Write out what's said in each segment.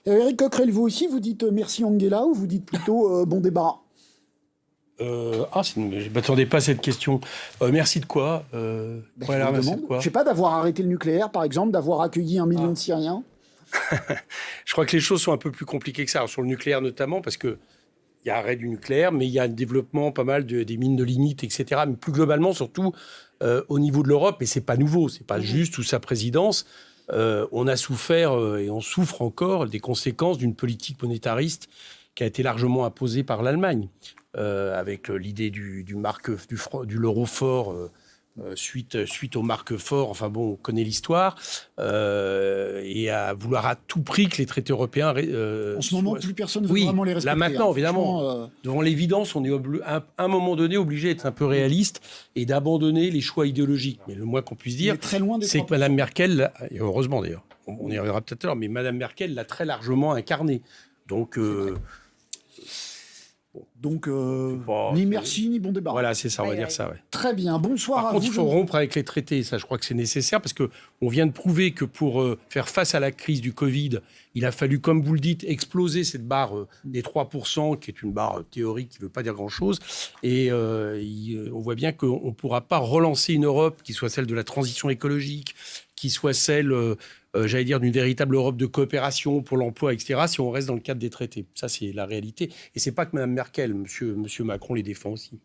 Éric Coquerel, vous aussi, vous dites merci Angela ou vous dites plutôt bon débarras? Je ne m'attendais pas à cette question. Merci de quoi Je vous demande. Je ne sais pas, d'avoir arrêté le nucléaire, par exemple, d'avoir accueilli 1 million de Syriens. Je crois que les choses sont un peu plus compliquées que ça. Alors, sur le nucléaire notamment, parce qu'il y a arrêt du nucléaire, mais il y a un développement pas mal des mines de lignite, etc. Mais plus globalement, surtout au niveau de l'Europe, et c'est pas nouveau, c'est pas juste sous sa présidence. On a souffert et on souffre encore des conséquences d'une politique monétariste qui a été largement imposée par l'Allemagne, avec l'idée du l'euro fort suite aux marques forts. Enfin bon, on connaît l'histoire, et à vouloir à tout prix que les traités européens. En ce moment, plus personne ne veut vraiment les respecter. Là maintenant, évidemment, devant l'évidence, on est à un moment donné obligé d'être un peu réaliste et d'abandonner les choix idéologiques. Mais le moins qu'on puisse dire, c'est que Mme Merkel, et heureusement d'ailleurs, on y reviendra peut-être tout à l'heure, mais Mme Merkel l'a très largement incarné. Donc, ni merci, ni bon débarras. Voilà, c'est ça, on va dire ça. Ouais. Très bien, bonsoir Par à contre, vous. il faut rompre avec les traités, ça je crois que c'est nécessaire, parce qu'on vient de prouver que pour faire face à la crise du Covid, il a fallu, comme vous le dites, exploser cette barre des 3%, qui est une barre théorique qui ne veut pas dire grand-chose. Et on voit bien qu'on ne pourra pas relancer une Europe qui soit celle de la transition écologique, qui soit celle, j'allais dire, d'une véritable Europe de coopération pour l'emploi, etc., si on reste dans le cadre des traités. Ça, c'est la réalité. Et c'est pas que Mme Merkel, Monsieur Macron les défend aussi.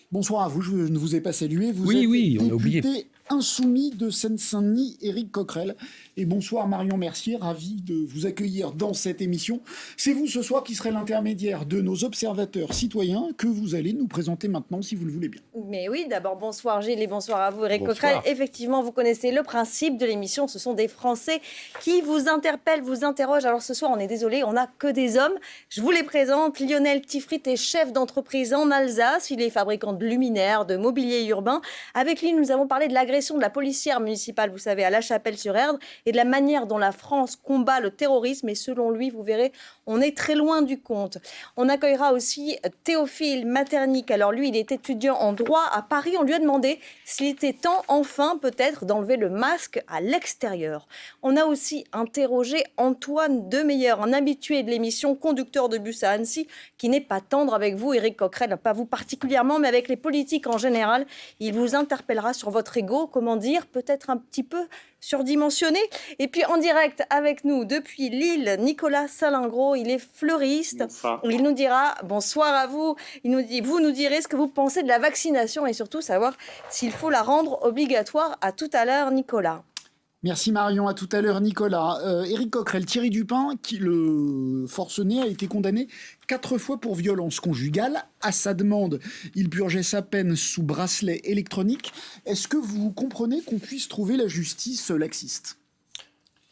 Bonsoir à vous, je ne vous ai pas salué. Vous êtes on a oublié. député insoumis de Seine-Saint-Denis, Éric Coquerel. Et bonsoir Marion Mercier, ravi de vous accueillir dans cette émission. C'est vous ce soir qui serez l'intermédiaire de nos observateurs citoyens que vous allez nous présenter maintenant, si vous le voulez bien. Mais oui, d'abord bonsoir Gilles et bonsoir à vous Éric Coquerel. Effectivement, vous connaissez le principe de l'émission. Ce sont des Français qui vous interpellent, vous interrogent. Alors ce soir, on est désolé, on n'a que des hommes. Je vous les présente. Lionel Tiffrit est chef d'entreprise en Alsace. Il est fabricant de luminaires, de mobilier urbain. Avec lui, nous avons parlé de l'agression de la policière municipale, vous savez, à La Chapelle-sur-Erdre, et de la manière dont la France combat le terrorisme. Et selon lui, vous verrez, on est très loin du compte. On accueillera aussi Théophile Maternic. Alors lui, il est étudiant en droit à Paris. On lui a demandé s'il était temps, enfin, peut-être, d'enlever le masque à l'extérieur. On a aussi interrogé Antoine Demeyer, un habitué de l'émission, conducteur de bus à Annecy, qui n'est pas tendre avec vous, Éric Coquerel, pas vous particulièrement, mais avec les politiques en général. Il vous interpellera sur votre ego, comment dire, peut-être un petit peu surdimensionné. Et puis en direct avec nous depuis Lille, Nicolas Salingro, il est fleuriste. Bonsoir. Il nous dira, bonsoir à vous, vous nous direz ce que vous pensez de la vaccination et surtout savoir s'il faut la rendre obligatoire. À tout à l'heure, Nicolas. Merci Marion, à tout à l'heure Nicolas. Éric Coquerel, Thierry Dupin, le forcené, a été condamné 4 fois pour violence conjugale. À sa demande, il purgeait sa peine sous bracelet électronique. Est-ce que vous comprenez qu'on puisse trouver la justice laxiste ?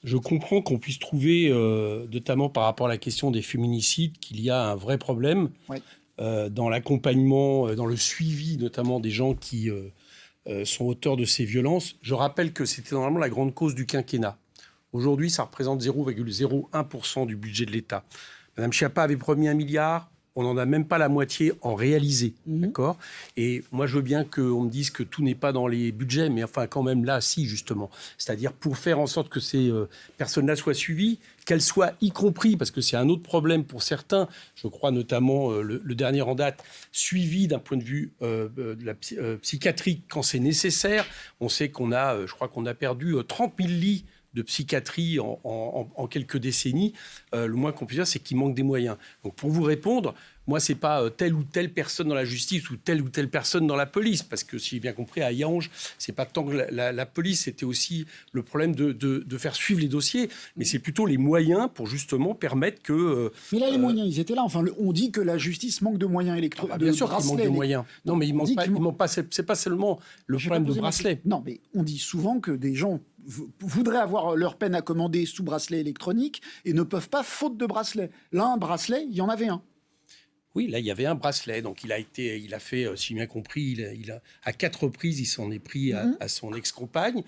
Je comprends qu'on puisse trouver, notamment par rapport à la question des féminicides, qu'il y a un vrai problème dans l'accompagnement, dans le suivi notamment des gens qui sont auteurs de ces violences. Je rappelle que c'était normalement la grande cause du quinquennat. Aujourd'hui, ça représente 0,01% du budget de l'État. Madame Schiappa avait promis 1 milliard. On n'en a même pas la moitié en réalisé, d'accord ? Et moi, je veux bien qu'on me dise que tout n'est pas dans les budgets, mais enfin, quand même, là, si, justement. C'est-à-dire pour faire en sorte que ces personnes-là soient suivies, qu'elles soient y compris, parce que c'est un autre problème pour certains, je crois notamment le dernier en date, suivi d'un point de vue de la psychiatrique quand c'est nécessaire. On sait qu'on a, je crois qu'on a perdu 30 000 lits de psychiatrie en quelques décennies. Le moins qu'on puisse dire, c'est qu'il manque des moyens. Donc pour vous répondre, moi, c'est pas telle ou telle personne dans la justice ou telle personne dans la police, parce que si j'ai bien compris, à Yange, c'est pas tant que la police, c'était aussi le problème de faire suivre les dossiers, mais c'est plutôt les moyens pour justement permettre que... Mais là, les moyens, ils étaient là. Enfin, on dit que la justice manque de moyens électroniques. Bien sûr qu'il manque de moyens. Non, mais il manque pas. C'est pas seulement le problème de bracelet. Non, mais on dit souvent que des gens voudraient avoir leur peine à commander sous bracelet électronique et ne peuvent pas faute de bracelet. Là, un bracelet, il y en avait un. Oui, là, il y avait un bracelet. Donc, il a fait, si j'ai bien compris, à 4 reprises, il s'en est pris à son ex-compagne.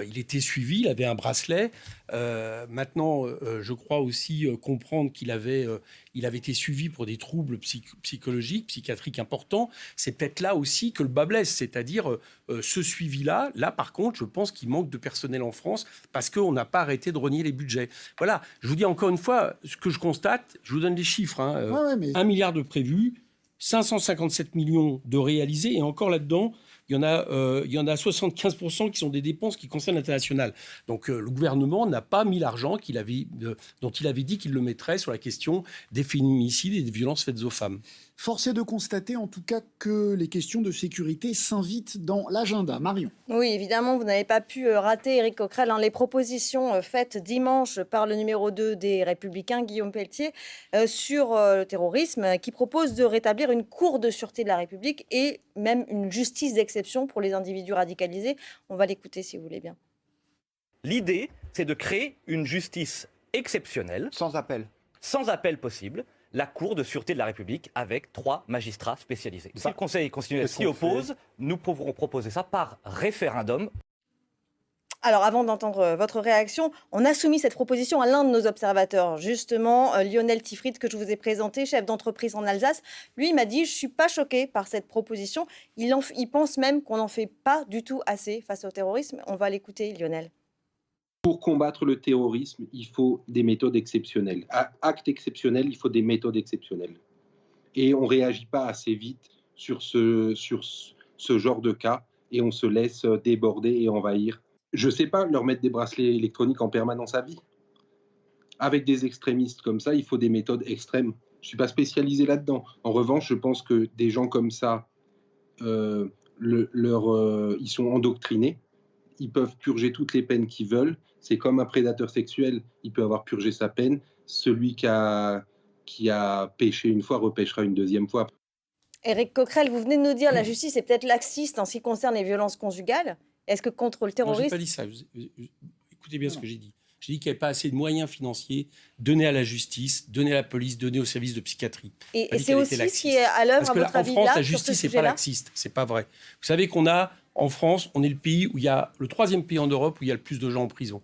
Il était suivi, il avait un bracelet. Maintenant, je crois aussi comprendre qu'il avait été suivi pour des troubles psychologiques, psychiatriques importants. C'est peut-être là aussi que le bas blesse, c'est-à-dire ce suivi-là. Là, par contre, je pense qu'il manque de personnel en France parce qu'on n'a pas arrêté de renier les budgets. Voilà, je vous dis encore une fois, ce que je constate, je vous donne les chiffres. 1 milliard de prévus, 557 millions de réalisés, et encore là-dedans, il y en a 75% qui sont des dépenses qui concernent l'international. Donc le gouvernement n'a pas mis l'argent dont il avait dit qu'il le mettrait sur la question des féminicides et des violences faites aux femmes. Force est de constater en tout cas que les questions de sécurité s'invitent dans l'agenda. Marion. Oui, évidemment, vous n'avez pas pu rater, Éric Coquerel, les propositions faites dimanche par le numéro 2 des Républicains, Guillaume Pelletier, sur le terrorisme, qui propose de rétablir une cour de sûreté de la République et même une justice d'exception pour les individus radicalisés. On va l'écouter si vous voulez bien. L'idée, c'est de créer une justice exceptionnelle. Sans appel Possible. La Cour de sûreté de la République avec 3 magistrats spécialisés. Si le Conseil constitutionnel s'y oppose, nous pourrons proposer ça par référendum. Alors, avant d'entendre votre réaction, on a soumis cette proposition à l'un de nos observateurs, justement, Lionel Tifrit, que je vous ai présenté, chef d'entreprise en Alsace. Lui, il m'a dit, je ne suis pas choqué par cette proposition. Il pense même qu'on n'en fait pas du tout assez face au terrorisme. On va l'écouter, Lionel. Pour combattre le terrorisme, il faut des méthodes exceptionnelles. À acte exceptionnel, il faut des méthodes exceptionnelles. Et on ne réagit pas assez vite sur ce genre de cas et on se laisse déborder et envahir. Je ne sais pas leur mettre des bracelets électroniques en permanence à vie. Avec des extrémistes comme ça, il faut des méthodes extrêmes. Je ne suis pas spécialisé là-dedans. En revanche, je pense que des gens comme ça, ils sont endoctrinés. Ils peuvent purger toutes les peines qu'ils veulent. C'est comme un prédateur sexuel, il peut avoir purgé sa peine. Celui qui a péché une fois repêchera une deuxième fois. Éric Coquerel, vous venez de nous dire que la justice est peut-être laxiste en ce qui concerne les violences conjugales. Est-ce que contre le terrorisme... Non, je n'ai pas dit ça. Écoutez bien ce que j'ai dit. J'ai dit qu'il n'y avait pas assez de moyens financiers donnés à la justice, donnés à la police, donnés aux services de psychiatrie. Et c'est aussi ce qui est à l'œuvre, à votre avis, là, en France, la justice n'est pas laxiste. C'est pas vrai. Vous savez en France, on est le pays où il y a le 3e pays en Europe où il y a le plus de gens en prison.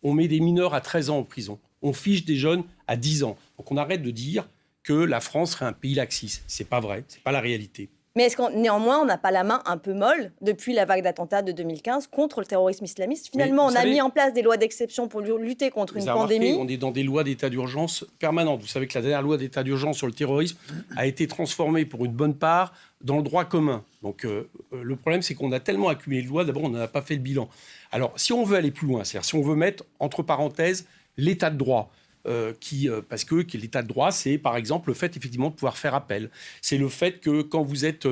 On met des mineurs à 13 ans en prison. On fiche des jeunes à 10 ans. Donc on arrête de dire que la France serait un pays laxiste. C'est pas vrai. C'est pas la réalité. Mais est-ce qu'on, néanmoins, on n'a pas la main un peu molle depuis la vague d'attentats de 2015 contre le terrorisme islamiste? Finalement, on a mis en place des lois d'exception pour lutter contre une pandémie. On est dans des lois d'état d'urgence permanentes. Vous savez que la dernière loi d'état d'urgence sur le terrorisme a été transformée pour une bonne part dans le droit commun. Donc le problème, c'est qu'on a tellement accumulé de lois, d'abord, on n'en a pas fait le bilan. Alors, si on veut aller plus loin, c'est-à-dire si on veut mettre, entre parenthèses, l'état de droit, parce que l'état de droit, c'est par exemple le fait effectivement de pouvoir faire appel. C'est le fait que quand vous êtes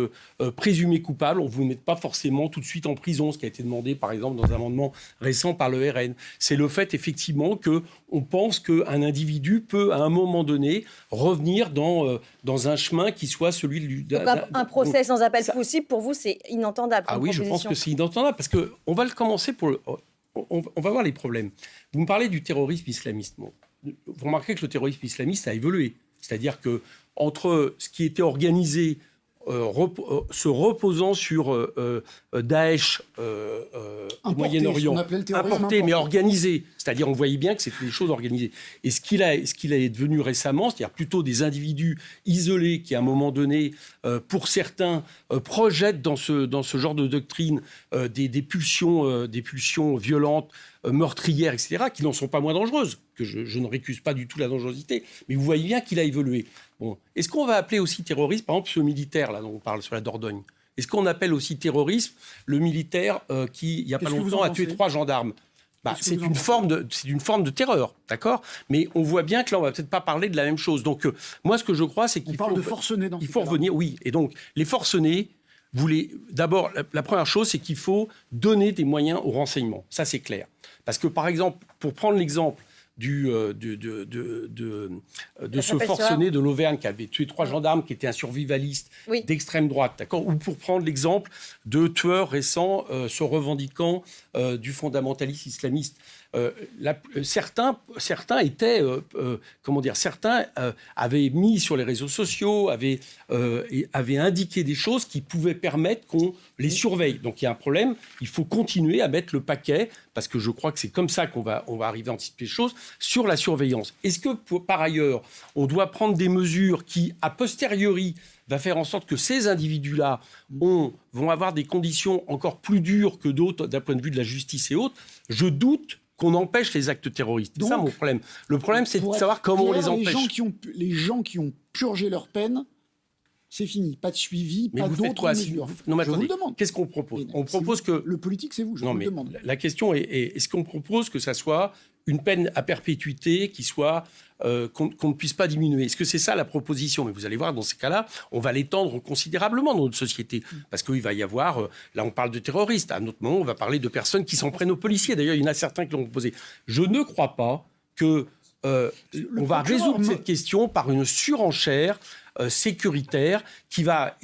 présumé coupable, on ne vous met pas forcément tout de suite en prison, ce qui a été demandé par exemple dans un amendement récent par le RN. C'est le fait effectivement qu'on pense qu'un individu peut à un moment donné revenir dans un chemin qui soit celui du... Un procès sans appel possible, pour vous, c'est inentendable. Ah oui, je pense que c'est inentendable, parce qu'on va le commencer on va voir les problèmes. Vous me parlez du terrorisme islamiste. Bon. Vous remarquez que le terrorisme islamiste a évolué. C'est-à-dire que entre ce qui était organisé, se reposant sur Daesh au Moyen-Orient, importé mais organisé, c'est-à-dire on voyait bien que c'était des choses organisées. Et ce qu'il est devenu récemment, c'est-à-dire plutôt des individus isolés qui, à un moment donné, pour certains, projettent dans ce genre de doctrine des pulsions violentes, meurtrières, etc., qui n'en sont pas moins dangereuses, que je ne récuse pas du tout la dangerosité, mais vous voyez bien qu'il a évolué. Bon. Est-ce qu'on va appeler aussi terrorisme, par exemple, ce militaire là dont on parle sur la Dordogne? Est-ce qu'on appelle aussi terrorisme le militaire qui, il n'y a pas longtemps, a tué 3 gendarmes? C'est une forme de terreur, d'accord? Mais on voit bien que là, on ne va peut-être pas parler de la même chose. Donc, moi, ce que je crois, c'est qu'il parle de forcenés dans ce cas-là. Il faut revenir, oui. Et donc, les forcenés, d'abord, la première chose, c'est qu'il faut donner des moyens au renseignement. Ça, c'est clair. Parce que, par exemple, pour prendre l'exemple de ce forcené de l'Auvergne qui avait tué 3 gendarmes, qui était un survivaliste d'extrême droite, d'accord? Ou pour prendre l'exemple de tueurs récents se revendiquant du fondamentalisme islamiste. certains étaient, certains avaient mis sur les réseaux sociaux, avaient indiqué des choses qui pouvaient permettre qu'on les surveille. Donc il y a un problème, il faut continuer à mettre le paquet, parce que je crois que c'est comme ça qu'on va arriver à anticiper les choses, sur la surveillance. Est-ce que, par ailleurs, on doit prendre des mesures qui, a posteriori, va faire en sorte que ces individus-là vont avoir des conditions encore plus dures que d'autres d'un point de vue de la justice et autres? Je doute qu'on empêche les actes terroristes. C'est ça mon problème. Le problème, c'est de savoir comment on les empêche. Les gens qui ont purgé leur peine, c'est fini. Pas de suivi, pas d'autres mesures. Non, mais je attendez, vous le demande. Qu'est-ce qu'on propose? On propose que... Le politique, c'est vous, je vous le demande. La question est, est-ce qu'on propose que ça soit une peine à perpétuité qui soit... qu'on ne puisse pas diminuer. Est-ce que c'est ça la proposition? Mais vous allez voir, dans ces cas-là, on va l'étendre considérablement dans notre société. Parce qu'il va y avoir... là, on parle de terroristes. À un autre moment, on va parler de personnes qui s'en prennent aux policiers. D'ailleurs, il y en a certains qui l'ont proposé. Je ne crois pas que on va résoudre cette question par une surenchère sécuritaire qui va...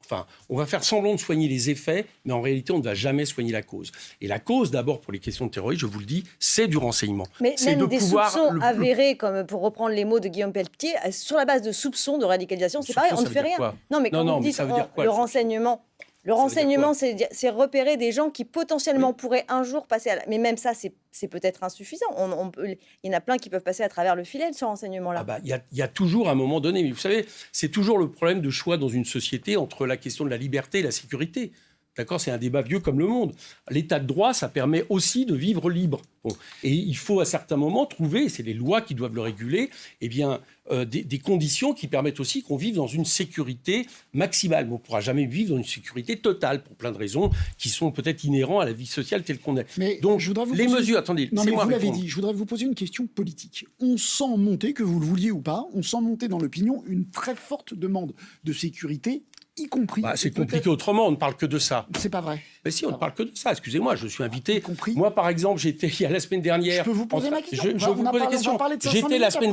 Enfin, on va faire semblant de soigner les effets, mais en réalité, on ne va jamais soigner la cause. Et la cause, d'abord, pour les questions de terrorisme, je vous le dis, c'est du renseignement. Mais même de soupçons avérés, comme pour reprendre les mots de Guillaume Pelletier, sur la base de soupçons de radicalisation, c'est pareil, on ne fait rien. Non, mais quand vous dites le renseignement... Le renseignement, c'est repérer des gens qui potentiellement pourraient un jour passer à Mais même ça, c'est peut-être insuffisant. Il y en a plein qui peuvent passer à travers le filet de ce renseignement-là. Il y a toujours un moment donné, mais vous savez, c'est toujours le problème de choix dans une société entre la question de la liberté et la sécurité. D'accord, c'est un débat vieux comme le monde. L'état de droit, ça permet aussi de vivre libre. Bon. Et il faut à certains moments trouver, c'est les lois qui doivent le réguler, des conditions qui permettent aussi qu'on vive dans une sécurité maximale. On ne pourra jamais vivre dans une sécurité totale pour plein de raisons qui sont peut-être inhérentes à la vie sociale telle qu'on est. Mais donc, mesures, attendez, non, mais vous l'avez dit, je voudrais vous poser une question politique. On sent monter, que vous le vouliez ou pas, on sent monter dans l'opinion une très forte demande de sécurité, y compris... c'est compliqué autrement, on ne parle que de ça. C'est pas vrai. Mais si, on ne parle que de ça. Excusez-moi, je suis invité. Moi, par exemple, j'étais il y a la semaine dernière... Je peux vous poser ma question? Je vous pose la question. J'étais la semaine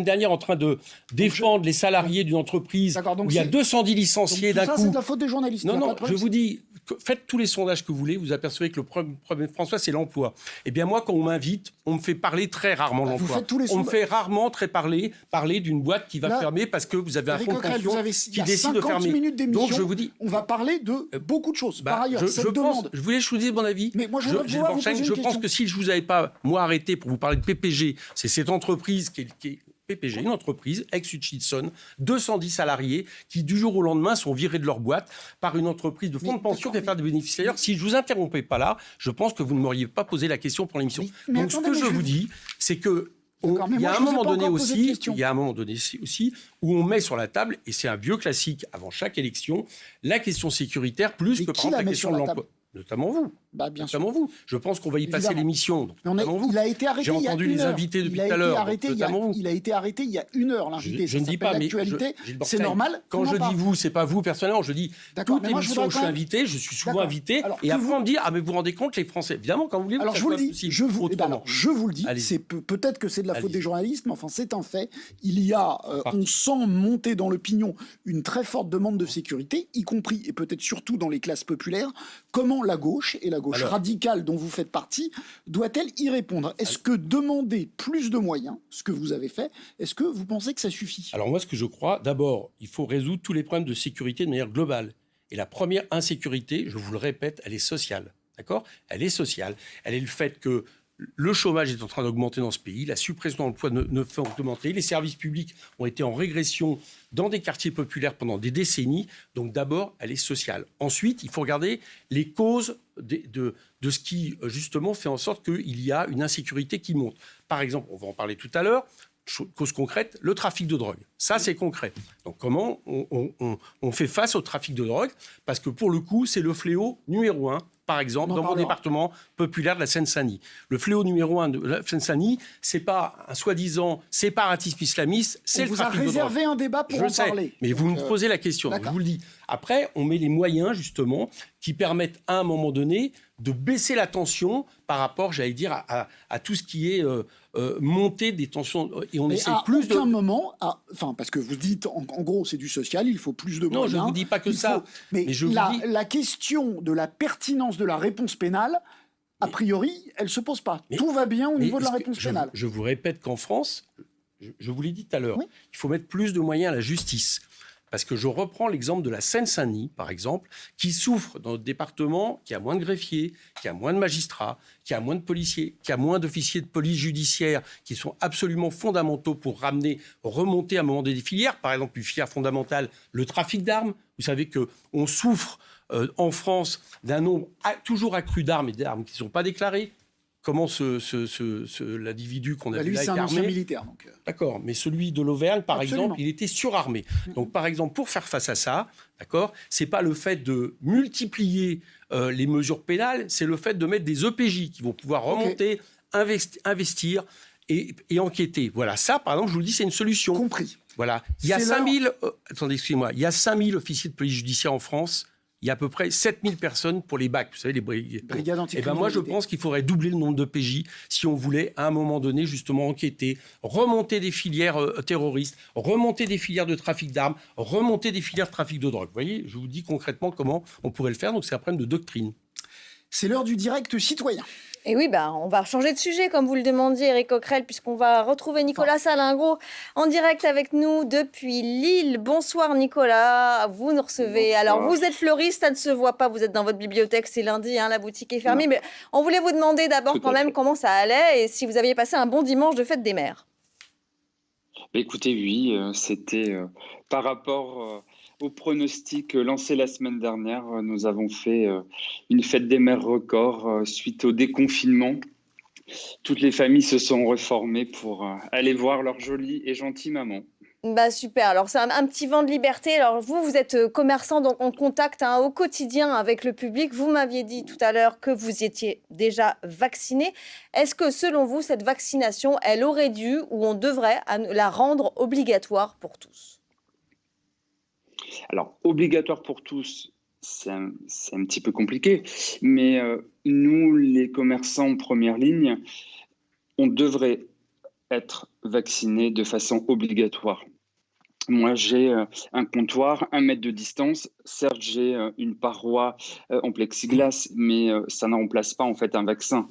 dernière en train de défendre les salariés d'une entreprise où il y a 210 licenciés d'un coup. Ça, c'est de la faute des journalistes. Non, je vous dis... Faites tous les sondages que vous voulez, vous apercevez que le problème, François, c'est l'emploi. Eh bien, moi, quand on m'invite, on me fait parler très rarement de l'emploi. On me fait rarement parler d'une boîte qui va fermer parce que vous avez un fonds de pension qui décide de fermer. Donc, je vous dis, on va parler de beaucoup de choses. Par ailleurs, je voulais que je vous dise mon avis. Mais moi, je pense que si je vous avais pas, moi, arrêté pour vous parler de PPG, c'est cette entreprise qui est PPG, une entreprise, ex-Hutchison, 210 salariés qui, du jour au lendemain, sont virés de leur boîte par une entreprise de fonds de pension qui va faire des bénéfices. D'ailleurs, si je ne vous interrompais pas là, je pense que vous ne m'auriez pas posé la question pour l'émission. Donc, ce que je vous dis, c'est que il y a un moment donné aussi où on met sur la table, et c'est un vieux classique avant chaque élection, la question sécuritaire plus que par exemple la question de l'emploi. Notamment vous. Notamment vous. Je pense qu'on va y passer l'émission. Il a été arrêté. J'ai entendu les invités depuis tout à l'heure. Il a été arrêté il y a 1 heure, l'invité. Je ne dis pas, mais c'est normal. Quand je dis vous, c'est pas vous personnellement. Je dis toute émission où je suis invité, je suis souvent invité. Et après, on me dit mais vous vous rendez compte, les Français. Évidemment, quand vous voulez. Alors, je vous le dis. Je vous le dis. Peut-être que c'est de la faute des journalistes, mais enfin, c'est un fait. On sent monter dans l'opinion une très forte demande de sécurité, y compris et peut-être surtout dans les classes populaires. Comment la gauche et la gauche radicale dont vous faites partie doit-elle y répondre? Est-ce que demander plus de moyens, ce que vous avez fait, est-ce que vous pensez que ça suffit? Alors moi, ce que je crois, d'abord, il faut résoudre tous les problèmes de sécurité de manière globale. Et la première insécurité, je vous le répète, elle est sociale. D'accord? Elle est sociale. Elle est le fait que le chômage est en train d'augmenter dans ce pays, la suppression d'emplois ne fait qu'augmenter, les services publics ont été en régression dans des quartiers populaires pendant des décennies. Donc d'abord, elle est sociale. Ensuite, il faut regarder les causes de ce qui, justement, fait en sorte qu'il y a une insécurité qui monte. Par exemple, on va en parler tout à l'heure, cause concrète, le trafic de drogue. Ça, c'est concret. Donc comment on fait face au trafic de drogue? Parce que pour le coup, c'est le fléau numéro 1. Par exemple, dans mon département populaire de la Seine-Saint-Denis. Le fléau numéro 1 de la Seine-Saint-Denis, c'est pas un soi-disant séparatisme islamiste, c'est le trafic de drogue. Vous avez réservé un débat pour en parler. Mais vous me posez la question, donc je vous le dis. Après, on met les moyens, justement, qui permettent à un moment donné de baisser la tension par rapport, j'allais dire, à tout ce qui est montée des tensions. Et on essaie plus de... À aucun moment, parce que vous dites, en gros, c'est du social, il faut plus de moyens. Non, je ne vous dis pas que ça. Mais la question de la pertinence de la réponse pénale, A priori, elle ne se pose pas. Tout va bien au niveau de la réponse pénale. Je vous répète qu'en France, je vous l'ai dit tout à l'heure, oui. il faut mettre plus de moyens à la justice. Parce que je reprends l'exemple de la Seine-Saint-Denis, par exemple, qui souffre dans notre département, qui a moins de greffiers, qui a moins de magistrats, qui a moins de policiers, qui a moins d'officiers de police judiciaire, qui sont absolument fondamentaux pour remonter à un moment donné des filières. Par exemple, une filière fondamentale, le trafic d'armes. Vous savez qu'on souffre en France d'un nombre toujours accru d'armes et d'armes qui ne sont pas déclarées. Comment l'individu qu'on a vu là c'est est un ancien armé. militaire. Donc... D'accord, mais celui de l'Auvergne, par Absolument. exemple, il était surarmé. Donc, par exemple, pour faire face à ça, d'accord, c'est pas le fait de multiplier les mesures pénales, c'est le fait de mettre des EPJ qui vont pouvoir remonter, investir et enquêter. Voilà, ça, par exemple, je vous le dis, c'est une solution. Compris. Voilà, il y a 5000, attendez, excusez-moi, il y a 5000 officiers de police judiciaire en France. Il y a à peu près 7000 personnes pour les BAC, vous savez, les brigades anticriminalité. Et ben moi, je pense qu'il faudrait doubler le nombre de PJ si on voulait, à un moment donné, justement enquêter, remonter des filières terroristes, remonter des filières de trafic d'armes, remonter des filières de trafic de drogue. Vous voyez, je vous dis concrètement comment on pourrait le faire. Donc, c'est un problème de doctrine. C'est l'heure du direct citoyen. Et oui, on va changer de sujet, comme vous le demandiez, Éric Coquerel, puisqu'on va retrouver Nicolas Salingro en direct avec nous depuis Lille. Bonsoir Nicolas, vous nous recevez. Bonsoir. Alors, vous êtes fleuriste, ça ne se voit pas, vous êtes dans votre bibliothèque, c'est lundi, la boutique est fermée. Mais on voulait vous demander d'abord quand même comment ça allait et si vous aviez passé un bon dimanche de fête des mères. Écoutez, oui, c'était par rapport au pronostic lancé la semaine dernière. Nous avons fait une fête des mères record suite au déconfinement. Toutes les familles se sont reformées pour aller voir leur jolie et gentille maman. Super, alors c'est un petit vent de liberté. Alors vous êtes commerçant, donc en contact au quotidien avec le public. Vous m'aviez dit tout à l'heure que vous étiez déjà vacciné. Est-ce que selon vous, cette vaccination, elle aurait dû ou on devrait la rendre obligatoire pour tous ? Alors, obligatoire pour tous, c'est un petit peu compliqué, mais nous, les commerçants en première ligne, on devrait être vaccinés de façon obligatoire. Moi, j'ai un comptoir, 1 mètre de distance. Certes, j'ai une paroi en plexiglas, mais ça ne remplace pas en fait un vaccin.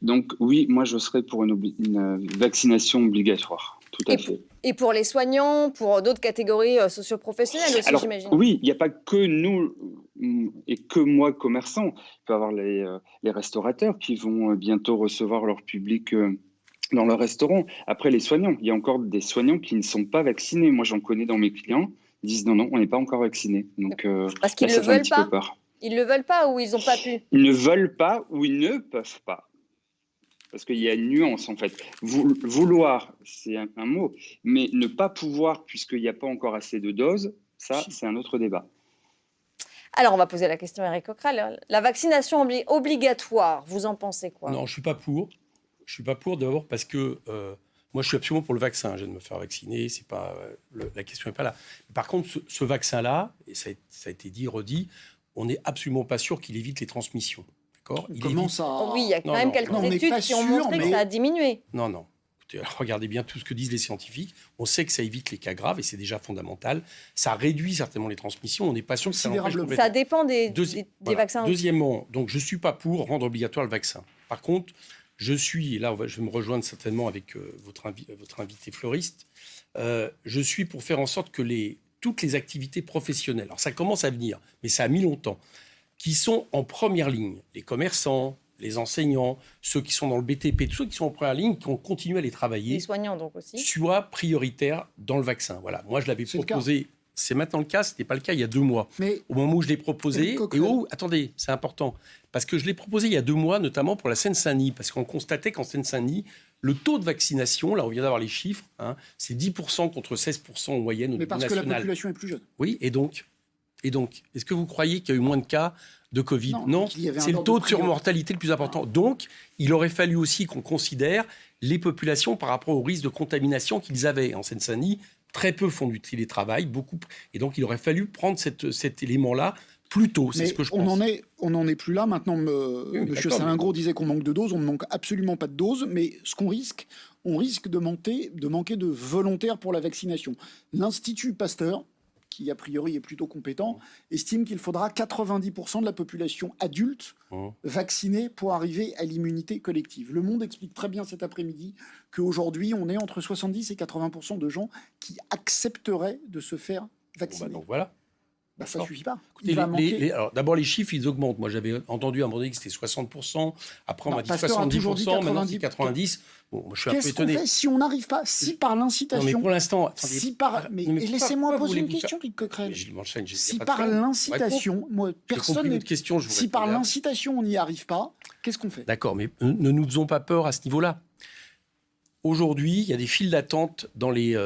Donc oui, moi, je serais pour une vaccination obligatoire, tout à fait. Et pour les soignants, pour d'autres catégories socio-professionnelles aussi, j'imagine. Oui, il n'y a pas que nous et que moi, commerçant. Il peut y avoir les restaurateurs qui vont bientôt recevoir leur public dans leur restaurant. Après, les soignants. Il y a encore des soignants qui ne sont pas vaccinés. Moi, j'en connais dans mes clients. Ils disent non, on n'est pas encore vaccinés. Donc, parce qu'ils ne le veulent pas. Ils ne le veulent pas ou ils n'ont pas pu. Ils ne veulent pas ou ils ne peuvent pas. Parce qu'il y a une nuance, en fait. Vouloir, c'est un mot, mais ne pas pouvoir, puisqu'il n'y a pas encore assez de doses, ça, c'est un autre débat. Alors, on va poser la question à Éric Coquerel. La vaccination obligatoire, vous en pensez quoi ? Non, je ne suis pas pour. Je ne suis pas pour, d'abord, parce que moi, je suis absolument pour le vaccin. Je viens de me faire vacciner, c'est pas, la question n'est pas là. Par contre, ce vaccin-là, et ça a été dit, redit, on n'est absolument pas sûr qu'il évite les transmissions. Comment ça ? Oui, il y a quand même quelques études qui ont montré que ça a diminué. Non. Écoutez, regardez bien tout ce que disent les scientifiques. On sait que ça évite les cas graves et c'est déjà fondamental. Ça réduit certainement les transmissions. On n'est pas sûr que ça empêche complètement. Ça dépend des vaccins. Deuxièmement, donc je ne suis pas pour rendre obligatoire le vaccin. Par contre, je suis, et là je vais me rejoindre certainement avec votre invité fleuriste, je suis pour faire en sorte que toutes les activités professionnelles, alors ça commence à venir, mais ça a mis longtemps, qui sont en première ligne, les commerçants, les enseignants, ceux qui sont dans le BTP, tous ceux qui sont en première ligne, qui ont continué à les travailler, les soignants donc aussi, soient prioritaires dans le vaccin. Voilà, moi je l'avais proposé, c'est maintenant le cas, ce n'était pas le cas il y a 2 mois. Mais au moment où je l'ai proposé, attendez, c'est important, parce que je l'ai proposé il y a 2 mois, notamment pour la Seine-Saint-Denis, parce qu'on constatait qu'en Seine-Saint-Denis, le taux de vaccination, là on vient d'avoir les chiffres, c'est 10% contre 16% en moyenne au niveau national. Mais parce que la population est plus jeune. Oui, et donc, est-ce que vous croyez qu'il y a eu moins de cas de Covid ? Non, c'est le taux de surmortalité le plus important. Donc, il aurait fallu aussi qu'on considère les populations par rapport au risque de contamination qu'ils avaient. En Seine-Saint-Denis, très peu font du télétravail, beaucoup. Et donc, il aurait fallu prendre cet élément-là plus tôt, c'est ce que je pense. On n'en est plus là. Maintenant, M. Salingro disait qu'on manque de doses. On ne manque absolument pas de doses. Mais ce qu'on risque, on risque de manquer de volontaires pour la vaccination. L'Institut Pasteur, qui a priori est plutôt compétent, estime qu'il faudra 90% de la population adulte vaccinée pour arriver à l'immunité collective. Le Monde explique très bien cet après-midi qu'aujourd'hui, on est entre 70 et 80% de gens qui accepteraient de se faire vacciner. Donc voilà. Ça ne suffit pas. Écoutez, alors, d'abord, les chiffres, ils augmentent. Moi, j'avais entendu à un moment donné que c'était 60%. Après, on m'a dit 70%. Maintenant, c'est 90%. Bon, moi, je suis un peu étonné. Qu'est-ce qu'on fait si on n'arrive pas, si par l'incitation... Non, mais pour l'instant... Mais laissez-moi poser une question, Rick Coquerel. Si par l'incitation... Si par l'incitation, on n'y arrive pas, qu'est-ce qu'on fait? D'accord, mais ne nous faisons pas peur à ce niveau-là. Aujourd'hui, il y a des files d'attente dans les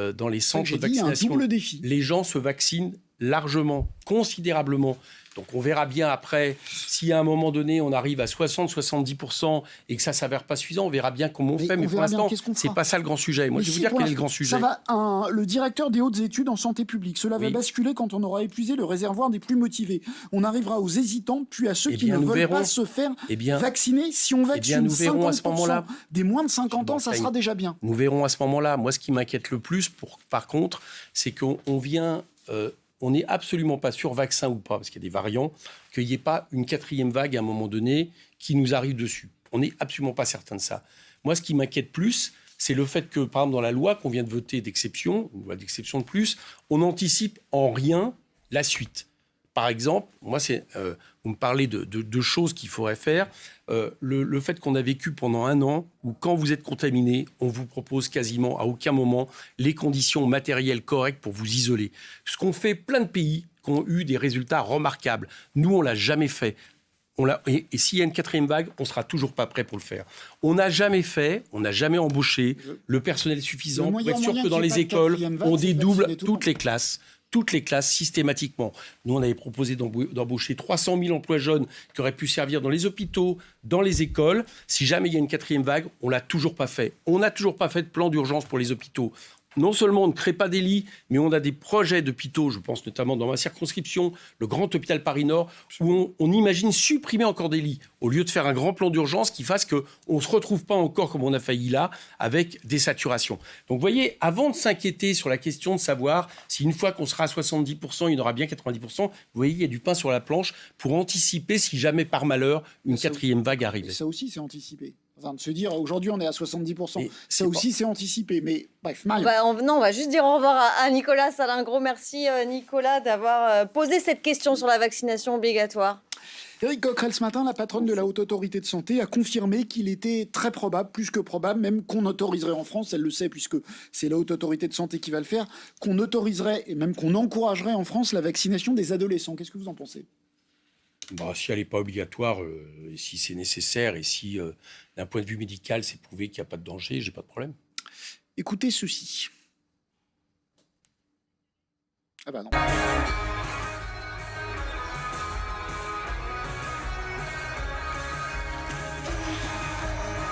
centres de vaccination. Un double défi. Les gens se vaccinent largement, considérablement. Donc on verra bien après, si à un moment donné on arrive à 60-70% et que ça ne s'avère pas suffisant, on verra bien comment on fait. Mais pour l'instant, c'est pas ça le grand sujet. Moi, je vais vous dire quel est le grand sujet. Le directeur des hautes études en santé publique, cela va basculer quand on aura épuisé le réservoir des plus motivés. On arrivera aux hésitants, puis à ceux qui ne veulent pas se faire vacciner. Si on vaccine 50% des moins de 50 ans, ça sera déjà bien. Nous verrons à ce moment-là. Moi, ce qui m'inquiète le plus, par contre, c'est qu'on vient... on n'est absolument pas sûr, vaccin ou pas, parce qu'il y a des variants, qu'il n'y ait pas une 4e vague à un moment donné qui nous arrive dessus. On n'est absolument pas certain de ça. Moi, ce qui m'inquiète plus, c'est le fait que, par exemple, dans la loi qu'on vient de voter d'exception, une loi d'exception de plus, on n'anticipe en rien la suite. Par exemple, moi, vous me parlez de choses qu'il faudrait faire. Le fait qu'on a vécu pendant 1 an où, quand vous êtes contaminé, on vous propose quasiment à aucun moment les conditions matérielles correctes pour vous isoler. Ce qu'ont fait plein de pays qui ont eu des résultats remarquables. Nous, on ne l'a jamais fait. Et s'il y a une 4e vague, on ne sera toujours pas prêt pour le faire. On n'a jamais fait, on n'a jamais embauché le personnel suffisant pour être sûr que dans les écoles, on dédouble toutes les classes. Toutes les classes systématiquement. Nous, on avait proposé d'embaucher 300 000 emplois jeunes qui auraient pu servir dans les hôpitaux, dans les écoles. Si jamais il y a une 4e vague, on ne l'a toujours pas fait. On n'a toujours pas fait de plan d'urgence pour les hôpitaux. Non seulement on ne crée pas des lits, mais on a des projets d'hôpitaux, je pense notamment dans ma circonscription, le grand hôpital Paris-Nord, où on imagine supprimer encore des lits, au lieu de faire un grand plan d'urgence qui fasse qu'on ne se retrouve pas encore comme on a failli là, avec des saturations. Donc vous voyez, avant de s'inquiéter sur la question de savoir si une fois qu'on sera à 70%, il y en aura bien 90%, vous voyez, il y a du pain sur la planche pour anticiper si jamais par malheur une 4e vague arrivait. Ça aussi, c'est anticipé. Enfin, de se dire, aujourd'hui, on est à 70%. Ça aussi, c'est anticipé. Mais bref, Marion. On va juste dire au revoir à Nicolas Salin. Un gros merci, Nicolas, d'avoir posé cette question sur la vaccination obligatoire. Éric Coquerel, ce matin, la patronne de la Haute Autorité de Santé a confirmé qu'il était très probable, plus que probable, même qu'on autoriserait en France, elle le sait puisque c'est la Haute Autorité de Santé qui va le faire, qu'on autoriserait et même qu'on encouragerait en France la vaccination des adolescents. Qu'est-ce que vous en pensez ? Si elle n'est pas obligatoire, et si c'est nécessaire, et si d'un point de vue médical, c'est prouvé qu'il n'y a pas de danger, j'ai pas de problème. Écoutez ceci. Ah bah non.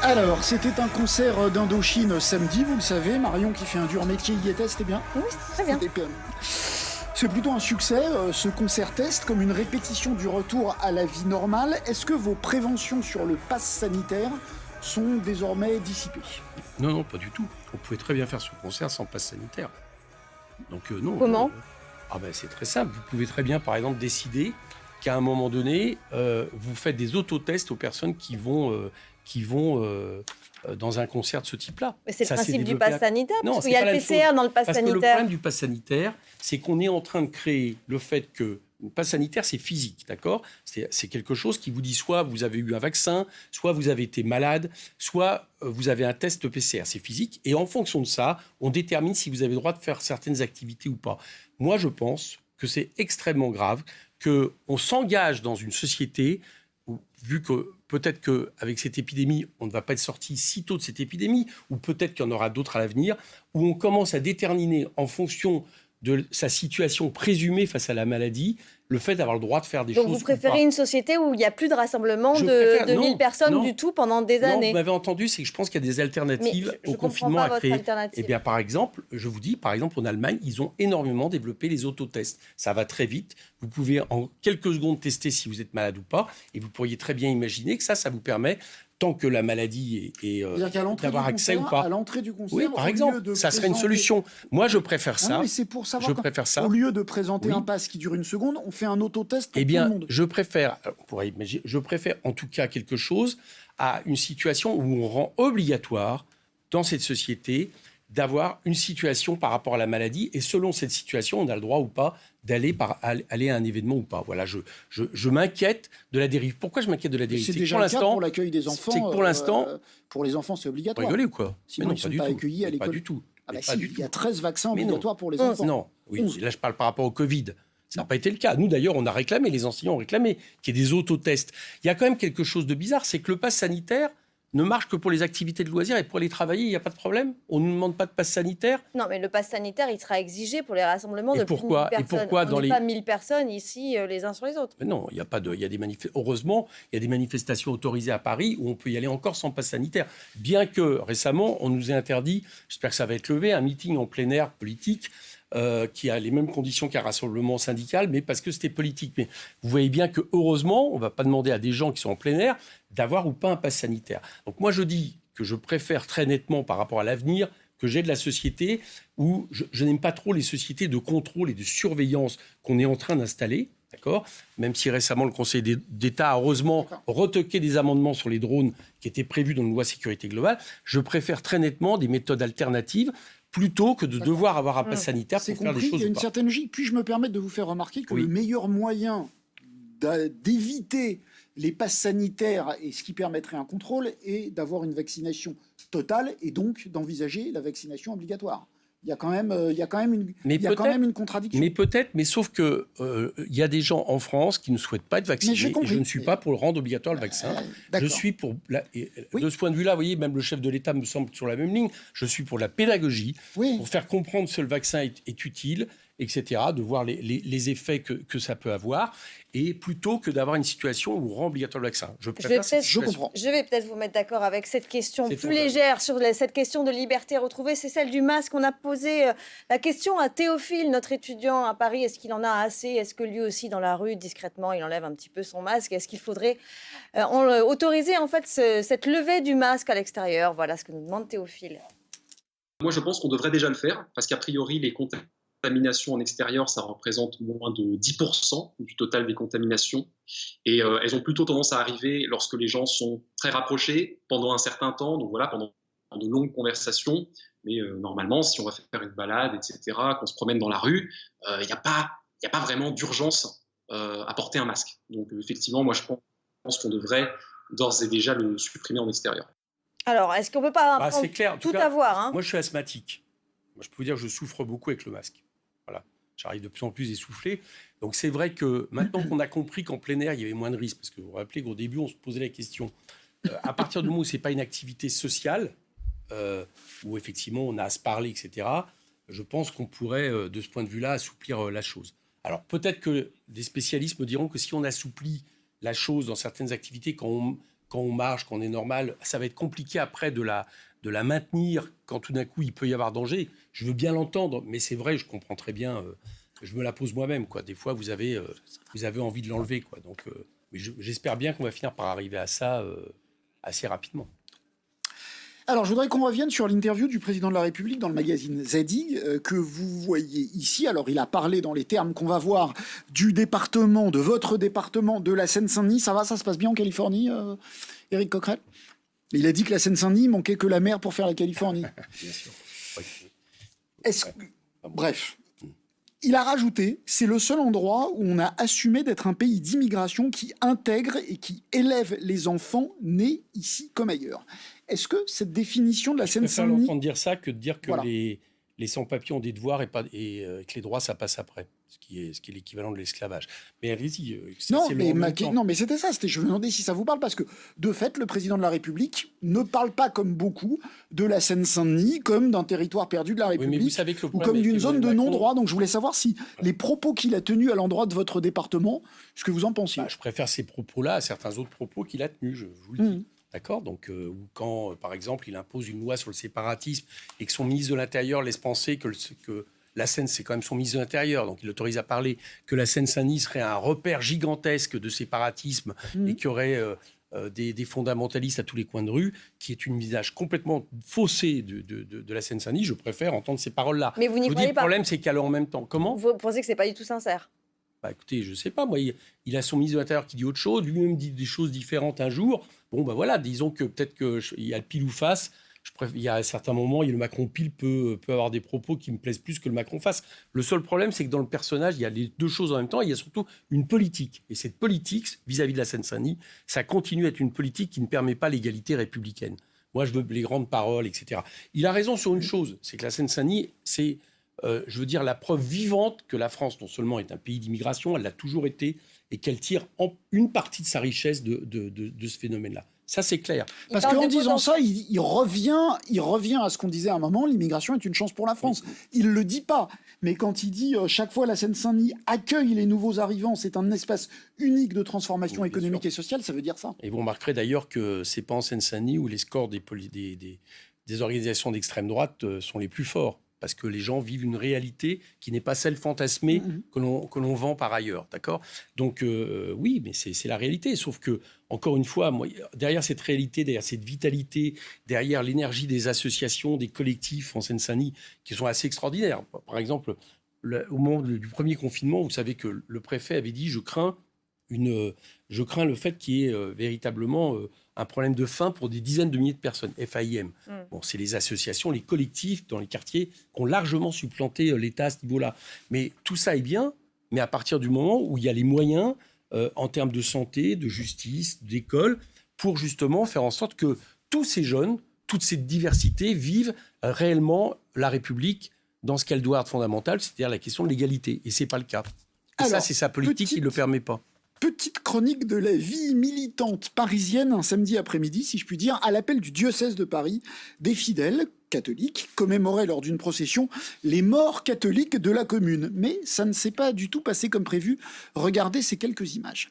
Alors, c'était un concert d'Indochine samedi, vous le savez. Marion qui fait un dur métier y était, c'était bien ? Oui, très bien. C'est plutôt un succès, ce concert test, comme une répétition du retour à la vie normale. Est-ce que vos préventions sur le pass sanitaire sont désormais dissipées ? Non, pas du tout. On pouvait très bien faire ce concert sans pass sanitaire. Donc non. Comment ? C'est très simple. Vous pouvez très bien, par exemple, décider qu'à un moment donné, vous faites des autotests aux personnes qui vont dans un concert de ce type-là. Mais c'est le principe du pass sanitaire, parce qu'il y a le PCR dans le pass sanitaire. Que le problème du pass sanitaire, c'est qu'on est en train de créer le fait que le pass sanitaire, c'est physique, d'accord ? C'est quelque chose qui vous dit soit vous avez eu un vaccin, soit vous avez été malade, soit vous avez un test PCR. C'est physique. Et en fonction de ça, on détermine si vous avez le droit de faire certaines activités ou pas. Moi, je pense que c'est extrêmement grave qu'on s'engage dans une société où, vu que peut-être qu'avec cette épidémie, on ne va pas être sorti si tôt de cette épidémie, ou peut-être qu'il y en aura d'autres à l'avenir, où on commence à déterminer en fonction de sa situation présumée face à la maladie, le fait d'avoir le droit de faire des choses. Donc vous préférez une société où il n'y a plus de rassemblement de 1000 personnes du tout pendant des années ? Vous m'avez entendu, c'est que je pense qu'il y a des alternatives au confinement à créer. Eh bien, par exemple, je vous dis, en Allemagne, ils ont énormément développé les autotests. Ça va très vite. Vous pouvez en quelques secondes tester si vous êtes malade ou pas, et vous pourriez très bien imaginer que ça vous permet tant que la maladie est d'avoir accès ou pas. À l'entrée du concert, oui, par exemple, ça serait une solution. Moi, je préfère ça. Non, mais c'est pour savoir. Au lieu de présenter un pass qui dure 1 seconde, on fait un autotest pour tout le monde. Je préfère en tout cas quelque chose à une situation où on rend obligatoire dans cette société d'avoir une situation par rapport à la maladie, et selon cette situation, on a le droit ou pas d'aller à un événement ou pas. Voilà, je m'inquiète de la dérive. Pourquoi je m'inquiète de la dérive? C'est déjà le cas pour l'accueil des enfants. C'est que pour l'instant... pour les enfants, c'est obligatoire. Rigolez ou quoi? Sinon, ils ne sont pas accueillis à l'école. Pas du tout. Il y a 13 vaccins obligatoires pour les enfants. Non, oui, là je parle par rapport au Covid. Ça n'a pas été le cas. Nous, d'ailleurs, on a réclamé, les enseignants ont réclamé qu'il y ait des autotests. Il y a quand même quelque chose de bizarre, c'est que le pass sanitaire ne marche que pour les activités de loisirs, et pour aller travailler, il n'y a pas de problème? On ne nous demande pas de pass sanitaire? Non, mais le pass sanitaire, il sera exigé pour les rassemblements de plus de 1000 personnes. Et pourquoi on n'est pas 1000 personnes ici, les uns sur les autres. Mais non, il y a pas de, il y a des heureusement, il y a des manifestations autorisées à Paris où on peut y aller encore sans pass sanitaire. Bien que récemment, on nous ait interdit, j'espère que ça va être levé, un meeting en plein air politique qui a les mêmes conditions qu'un rassemblement syndical, mais parce que c'était politique. Mais vous voyez bien que heureusement, on ne va pas demander à des gens qui sont en plein air d'avoir ou pas un pass sanitaire. Donc moi, je dis que je préfère très nettement par rapport à l'avenir que j'ai de la société, où je n'aime pas trop les sociétés de contrôle et de surveillance qu'on est en train d'installer. D'accord ? Même si récemment, le Conseil d'État a heureusement retoqué des amendements sur les drones qui étaient prévus dans une loi sécurité globale, je préfère très nettement des méthodes alternatives plutôt que de devoir avoir un pass sanitaire pour faire des choses. Il y a une certaine logique. Puis-je me permettre de vous faire remarquer que le meilleur moyen d'éviter les passes sanitaires et ce qui permettrait un contrôle est d'avoir une vaccination totale et donc d'envisager la vaccination obligatoire. Il y a quand même une contradiction. Mais peut-être, mais sauf que il y a des gens en France qui ne souhaitent pas être vaccinés. Et je ne suis pas pour le rendre obligatoire le vaccin. Je suis pour de ce point de vue-là, vous voyez, même le chef de l'État me semble sur la même ligne. Je suis pour la pédagogie, pour faire comprendre que le vaccin est utile, etc., de voir les effets que ça peut avoir, et plutôt que d'avoir une situation où on rend obligatoire le vaccin. Je comprends. Je vais peut-être vous mettre d'accord avec cette question plus légère sur cette question de liberté retrouvée, c'est celle du masque. On a posé la question à Théophile, notre étudiant à Paris. Est-ce qu'il en a assez? Est-ce que lui aussi, dans la rue, discrètement, il enlève un petit peu son masque? Est-ce qu'il faudrait autoriser en fait cette levée du masque à l'extérieur? Voilà ce que nous demande Théophile. Moi, je pense qu'on devrait déjà le faire, parce qu'a priori, les contaminations en extérieur, ça représente moins de 10% du total des contaminations. Et elles ont plutôt tendance à arriver lorsque les gens sont très rapprochés pendant un certain temps, donc voilà, pendant de longues conversations. Mais normalement, si on va faire une balade, etc., qu'on se promène dans la rue, il n'y a pas vraiment d'urgence à porter un masque. Donc effectivement, moi je pense qu'on devrait d'ores et déjà le supprimer en extérieur. Alors, est-ce qu'on ne peut pas c'est clair. tout avoir, hein? Moi, je suis asthmatique. Moi, je peux vous dire que je souffre beaucoup avec le masque. Voilà. J'arrive de plus en plus essoufflé. Donc, c'est vrai que maintenant qu'on a compris qu'en plein air, il y avait moins de risques, parce que vous vous rappelez qu'au début, on se posait la question, à partir du moment où ce n'est pas une activité sociale, où effectivement, on a à se parler, etc., je pense qu'on pourrait, de ce point de vue-là, assouplir la chose. Alors, peut-être que des spécialistes me diront que si on assouplit la chose dans certaines activités, quand on marche, quand on est normal, ça va être compliqué après de la maintenir quand tout d'un coup il peut y avoir danger. Je veux bien l'entendre, mais c'est vrai, je comprends très bien. Je me la pose moi-même, quoi. Des fois, vous avez envie de l'enlever, quoi. Donc, mais j'espère bien qu'on va finir par arriver à ça assez rapidement. Alors, je voudrais qu'on revienne sur l'interview du président de la République dans le magazine Zadig que vous voyez ici. Alors, il a parlé dans les termes qu'on va voir du département, de votre département, de la Seine-Saint-Denis. Ça va, ça se passe bien en Californie, Éric Coquerel? Il a dit que la Seine-Saint-Denis manquait que la mer pour faire la Californie. Bien sûr. Bref. Il a rajouté, c'est le seul endroit où on a assumé d'être un pays d'immigration qui intègre et qui élève les enfants nés ici comme ailleurs. Est-ce que cette définition de la Seine-Saint-Denis... Je préfère l'entendre dire ça que de dire que les sans-papiers ont des devoirs et que les droits, ça passe après, ce qui est l'équivalent de l'esclavage. Mais allez-y. Non, mais c'était ça. Je me demandais si ça vous parle, parce que, de fait, le président de la République ne parle pas comme beaucoup de la Seine-Saint-Denis comme d'un territoire perdu de la République, mais vous savez que ou comme d'une zone de non-droit. Donc je voulais savoir si les propos qu'il a tenus à l'endroit de votre département, ce que vous en pensiez. Je préfère ces propos-là à certains autres propos qu'il a tenus, je vous le dis. D'accord ? Donc, quand, par exemple, il impose une loi sur le séparatisme et que son ministre de l'Intérieur laisse penser que la Seine, c'est quand même son ministre de l'Intérieur, donc il autorise à parler que la Seine-Saint-Denis serait un repère gigantesque de séparatisme et qu'il y aurait des fondamentalistes à tous les coins de rue, qui est une visage complètement faussé de la Seine-Saint-Denis. Je préfère entendre ces paroles-là. Mais vous n'y croyez pas. Le problème, c'est qu'elle en même temps. Comment ? Vous pensez que c'est pas du tout sincère ? Bah écoutez, je sais pas, moi, il a son ministre de l'Intérieur qui dit autre chose, lui-même dit des choses différentes un jour. Bon, ben voilà, disons que peut-être qu'il y a le pile ou face. Il y a à certains moments, le Macron pile peut avoir des propos qui me plaisent plus que le Macron face. Le seul problème, c'est que dans le personnage, il y a les deux choses en même temps. Il y a surtout une politique. Et cette politique, vis-à-vis de la Seine-Saint-Denis, ça continue à être une politique qui ne permet pas l'égalité républicaine. Moi, je veux les grandes paroles, etc. Il a raison sur une chose, c'est que la Seine-Saint-Denis, c'est, je veux dire, la preuve vivante que la France, non seulement est un pays d'immigration, elle l'a toujours été, et qu'elle tire une partie de sa richesse de ce phénomène-là. Ça, c'est clair. Parce qu'en disant ça, il revient à ce qu'on disait à un moment, l'immigration est une chance pour la France. Oui. Il ne le dit pas, mais quand il dit chaque fois la Seine-Saint-Denis accueille les nouveaux arrivants, c'est un espace unique de transformation économique et sociale, ça veut dire ça. Et vous remarquerez d'ailleurs que ce n'est pas en Seine-Saint-Denis où les scores des organisations d'extrême droite sont les plus forts. Parce que les gens vivent une réalité qui n'est pas celle fantasmée que l'on vend par ailleurs, d'accord ? Donc oui, mais c'est la réalité. Sauf que, encore une fois, moi, derrière cette réalité, derrière cette vitalité, derrière l'énergie des associations, des collectifs en Seine-Saint-Denis, qui sont assez extraordinaires. Par exemple, au moment du premier confinement, vous savez que le préfet avait dit « je crains le fait qu'il y ait véritablement... un problème de faim pour des dizaines de milliers de personnes, FAIM. Bon, c'est les associations, les collectifs dans les quartiers qui ont largement supplanté l'État à ce niveau-là. Mais tout ça est bien, mais à partir du moment où il y a les moyens en termes de santé, de justice, d'école, pour justement faire en sorte que tous ces jeunes, toute cette diversité vivent réellement la République dans ce qu'elle doit être fondamentale, c'est-à-dire la question de l'égalité. Et ce n'est pas le cas. Et alors, ça, c'est sa politique qui ne le permet pas. Petite chronique de la vie militante parisienne un samedi après-midi, si je puis dire, à l'appel du diocèse de Paris, des fidèles catholiques commémoraient lors d'une procession les morts catholiques de la commune. Mais ça ne s'est pas du tout passé comme prévu. Regardez ces quelques images.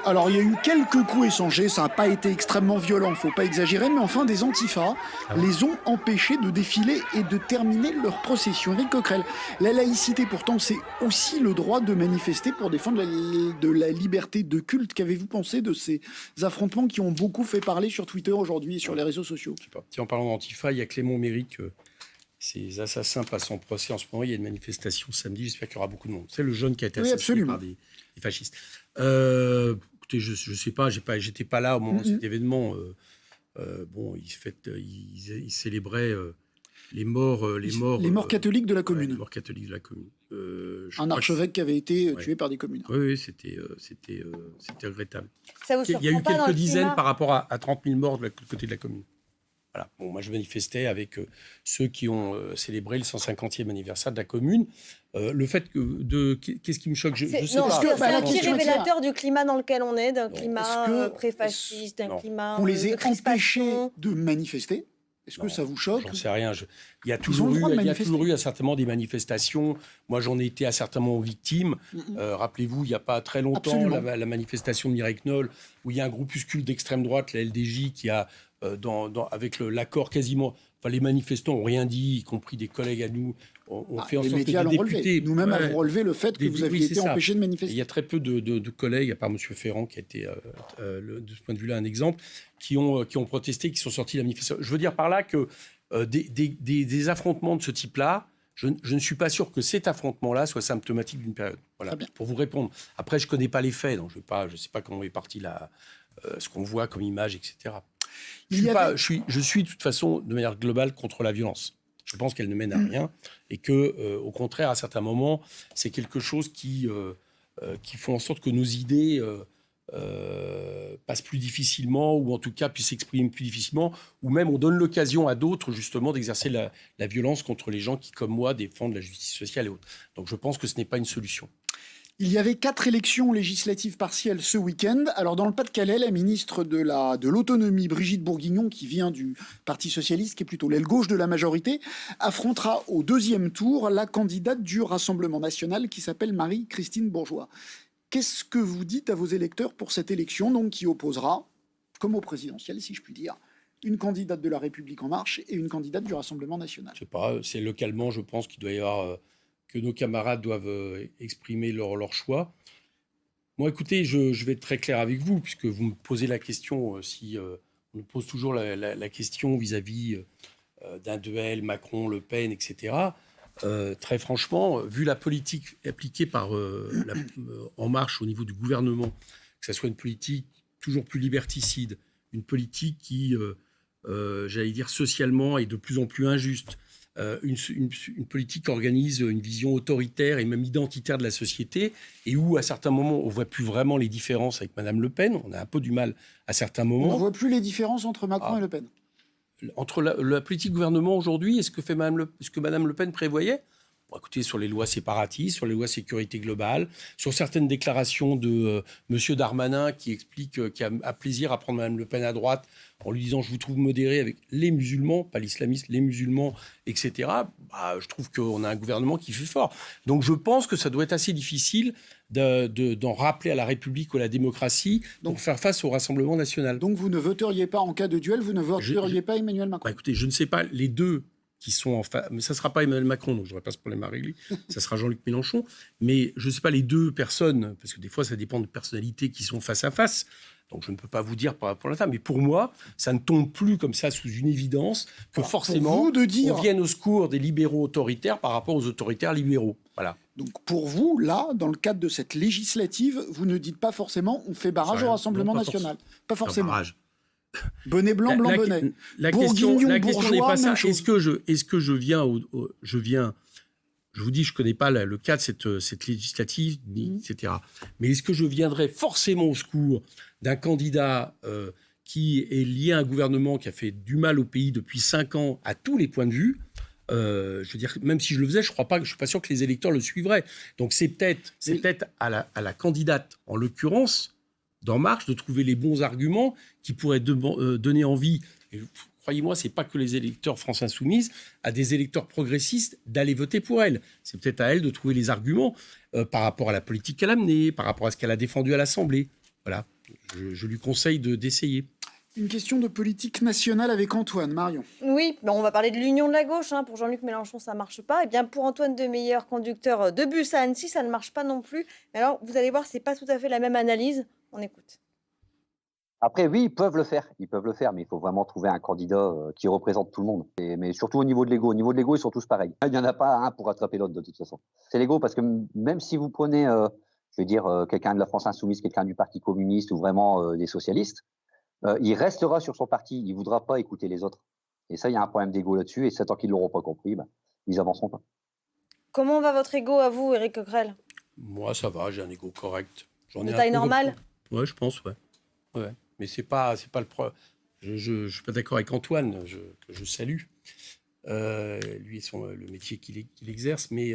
Alors, il y a eu quelques coups échangés, ça n'a pas été extrêmement violent, il ne faut pas exagérer, mais enfin, des antifas les ont empêchés de défiler et de terminer leur procession. Éric Coquerel, la laïcité, pourtant, c'est aussi le droit de manifester pour défendre de la liberté de culte. Qu'avez-vous pensé de ces affrontements qui ont beaucoup fait parler sur Twitter aujourd'hui et sur les réseaux sociaux ? Je sais pas. En parlant d'antifa, il y a Clément Méric, ces assassins passent en procès en ce moment. Il y a une manifestation samedi, j'espère qu'il y aura beaucoup de monde. C'est le jeune qui a été assassiné par des fascistes. Écoutez, je sais pas, j'étais pas là au moment de cet événement. Bon, ils célébraient les morts catholiques de la commune. Les morts catholiques de la commune. Un archevêque qui avait été tué par des communards. Oui, c'était regrettable. Ça vous il y a eu quelques dizaines par rapport à 30 000 morts de côté de la commune. Voilà. Bon, moi, je manifestais avec ceux qui ont célébré le 150e anniversaire de la commune. Le fait qu'est-ce qui me choque, je sais pas. C'est un petit révélateur du climat dans lequel on est, d'un climat pré-fasciste, d'un climat on les a empêchés de manifester. Est-ce que ça vous choque ? J'en sais rien. Il y a toujours eu certainement des manifestations. Moi, j'en ai été à certains moments victime. Rappelez-vous, il n'y a pas très longtemps, la manifestation de Mireille Knoll, où il y a un groupuscule d'extrême droite, la LDJ, qui a, avec l'accord quasiment... Enfin, les manifestants n'ont rien dit, y compris des collègues à nous. On fait en sorte que des députés... Nous-mêmes avons relevé le fait que vous aviez été empêchés de manifester. Il y a très peu de collègues, à part M. Ferrand, qui a été, de ce point de vue-là, un exemple, qui ont protesté, qui sont sortis de la manifestation. Je veux dire par là que des affrontements de ce type-là, je ne suis pas sûr que cet affrontement-là soit symptomatique d'une période. Voilà, pour vous répondre. Après, je ne connais pas les faits, donc je ne sais pas comment est parti ce qu'on voit comme image, etc. Je suis de toute façon, de manière globale, contre la violence. Je pense qu'elle ne mène à rien et que, au contraire, à certains moments, c'est quelque chose qui font en sorte que nos idées passent plus difficilement ou en tout cas puissent s'exprimer plus difficilement, ou même on donne l'occasion à d'autres justement d'exercer la violence contre les gens qui, comme moi, défendent la justice sociale et autres. Donc je pense que ce n'est pas une solution. Il y avait 4 élections législatives partielles ce week-end. Alors, dans le Pas-de-Calais, la ministre de l'Autonomie, Brigitte Bourguignon, qui vient du Parti socialiste, qui est plutôt l'aile gauche de la majorité, affrontera au 2e tour la candidate du Rassemblement national qui s'appelle Marie-Christine Bourgeois. Qu'est-ce que vous dites à vos électeurs pour cette élection, donc, qui opposera, comme au présidentiel, si je puis dire, une candidate de La République En Marche et une candidate du Rassemblement national ? Je ne sais pas, c'est localement, je pense qu'il doit y avoir que nos camarades doivent exprimer leur choix. Moi, écoutez, je vais être très clair avec vous, puisque vous me posez la question, on nous pose toujours la question vis-à-vis d'un duel Macron-Le Pen, etc. Très franchement, vu la politique appliquée par En Marche au niveau du gouvernement, que ce soit une politique toujours plus liberticide, une politique qui, j'allais dire, socialement est de plus en plus injuste, une politique qui organise une vision autoritaire et même identitaire de la société, et où, à certains moments, on ne voit plus vraiment les différences avec Mme Le Pen. On a un peu du mal à certains moments. On ne voit plus les différences entre Macron et Le Pen. Entre la politique gouvernement aujourd'hui et ce que Mme Le Pen prévoyait. Bon, écoutez, sur les lois séparatistes, sur les lois sécurité globale, sur certaines déclarations de M. Darmanin qui explique qu'il a plaisir à prendre Mme Le Pen à droite en lui disant « je vous trouve modéré avec les musulmans », pas l'islamisme, les musulmans, etc. Je trouve qu'on a un gouvernement qui fait fort. Donc je pense que ça doit être assez difficile d'en rappeler à la République ou à la démocratie pour faire face au Rassemblement national. Donc vous ne voteriez pas en cas de duel, vous ne voteriez pas Emmanuel Macron? Écoutez, je ne sais pas, les deux qui sont en face, mais ça ne sera pas Emmanuel Macron, donc je n'aurai pas ce problème à régler, ça sera Jean-Luc Mélenchon, mais je ne sais pas les deux personnes, parce que des fois ça dépend de personnalités qui sont face à face, donc je ne peux pas vous dire par rapport à ça, mais pour moi, ça ne tombe plus comme ça sous une évidence que forcément on vienne au secours des libéraux autoritaires par rapport aux autoritaires libéraux. Voilà. Donc pour vous, là, dans le cadre de cette législative, vous ne dites pas forcément on fait barrage au Rassemblement national. Pas forcément. Barrage. Bonnet blanc, blanc bonnet. La question n'est pas ça. Est-ce que je viens, je vous dis, je ne connais pas le cas de cette législative, etc. Mais est-ce que je viendrai forcément au secours d'un candidat qui est lié à un gouvernement qui a fait du mal au pays depuis 5 ans à tous les points de vue? Je veux dire, même si je le faisais, je ne suis pas sûr que les électeurs le suivraient. Donc c'est peut-être à la candidate, en l'occurrence, d'En Marche, de trouver les bons arguments qui pourraient donner envie, et croyez-moi, ce n'est pas que les électeurs France Insoumise, à des électeurs progressistes d'aller voter pour elle. C'est peut-être à elle de trouver les arguments par rapport à la politique qu'elle a menée, par rapport à ce qu'elle a défendu à l'Assemblée. Voilà, je lui conseille d'essayer. Une question de politique nationale avec Antoine. Marion. Oui, on va parler de l'union de la gauche. Pour Jean-Luc Mélenchon, ça ne marche pas. Et bien pour Antoine Demeyer, conducteur de bus à Annecy, ça ne marche pas non plus. Mais alors, vous allez voir, ce n'est pas tout à fait la même analyse. On écoute. Après, oui, ils peuvent le faire, mais il faut vraiment trouver un candidat qui représente tout le monde. Mais surtout au niveau de l'ego. Au niveau de l'ego, ils sont tous pareils. Il n'y en a pas un pour rattraper l'autre de toute façon. C'est l'ego parce que même si vous prenez, quelqu'un de la France Insoumise, quelqu'un du Parti communiste ou vraiment des socialistes, il restera sur son parti, il ne voudra pas écouter les autres. Et ça, il y a un problème d'ego là-dessus. Et ça, tant qu'ils ne l'auront pas compris, ils n'avanceront pas. Comment va votre ego à vous, Éric Coquerel? Moi, ça va, j'ai un ego correct. De taille normale? Ouais, je pense, ouais. Mais c'est pas le problème. Je suis pas d'accord avec Antoine, que je salue. Lui et le métier qu'il exerce, mais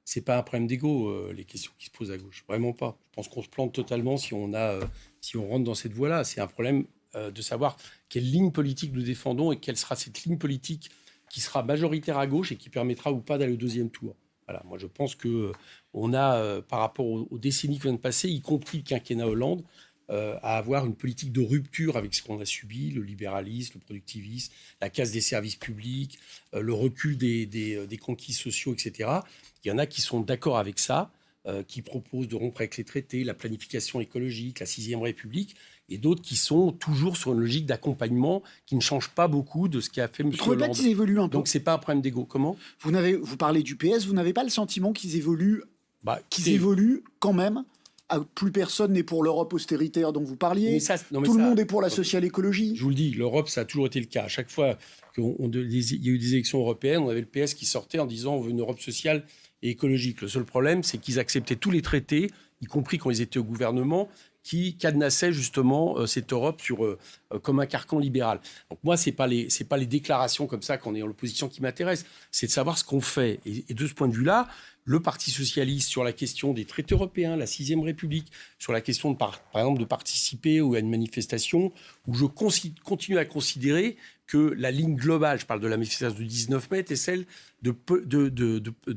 c'est pas un problème d'ego, les questions qui se posent à gauche. Vraiment pas. Je pense qu'on se plante totalement si on rentre dans cette voie-là. C'est un problème de savoir quelle ligne politique nous défendons et quelle sera cette ligne politique qui sera majoritaire à gauche et qui permettra ou pas d'aller au deuxième tour. Voilà, moi je pense qu'on a, par rapport aux décennies qui viennent de passer, y compris le quinquennat Hollande, à avoir une politique de rupture avec ce qu'on a subi, le libéralisme, le productivisme, la casse des services publics, le recul des conquis sociaux, etc. Il y en a qui sont d'accord avec ça, qui proposent de rompre avec les traités, la planification écologique, la 6e République, et d'autres qui sont toujours sur une logique d'accompagnement qui ne change pas beaucoup de ce qu'a fait M. Hollande. Vous trouvez pas qu'ils évoluent un peu? Donc c'est pas un problème d'ego. Comment? Vous parlez du PS, vous n'avez pas le sentiment qu'ils évoluent, évoluent quand même? Plus personne n'est pour l'Europe austéritaire dont vous parliez. Tout le monde est pour la social-écologie. Je vous le dis, l'Europe, ça a toujours été le cas. À chaque fois qu'il y a eu des élections européennes, on avait le PS qui sortait en disant on veut une Europe sociale et écologique. Le seul problème, c'est qu'ils acceptaient tous les traités, y compris quand ils étaient au gouvernement, qui cadenassaient justement cette Europe comme un carcan libéral. Donc moi, c'est pas les déclarations comme ça quand on est en l'opposition qui m'intéressent, c'est de savoir ce qu'on fait. Et de ce point de vue-là, le Parti socialiste sur la question des traités européens, la 6e République, sur la question, par exemple, de participer à une manifestation, où je continue à considérer que la ligne globale, je parle de la manifestation du 19 mai, était celle de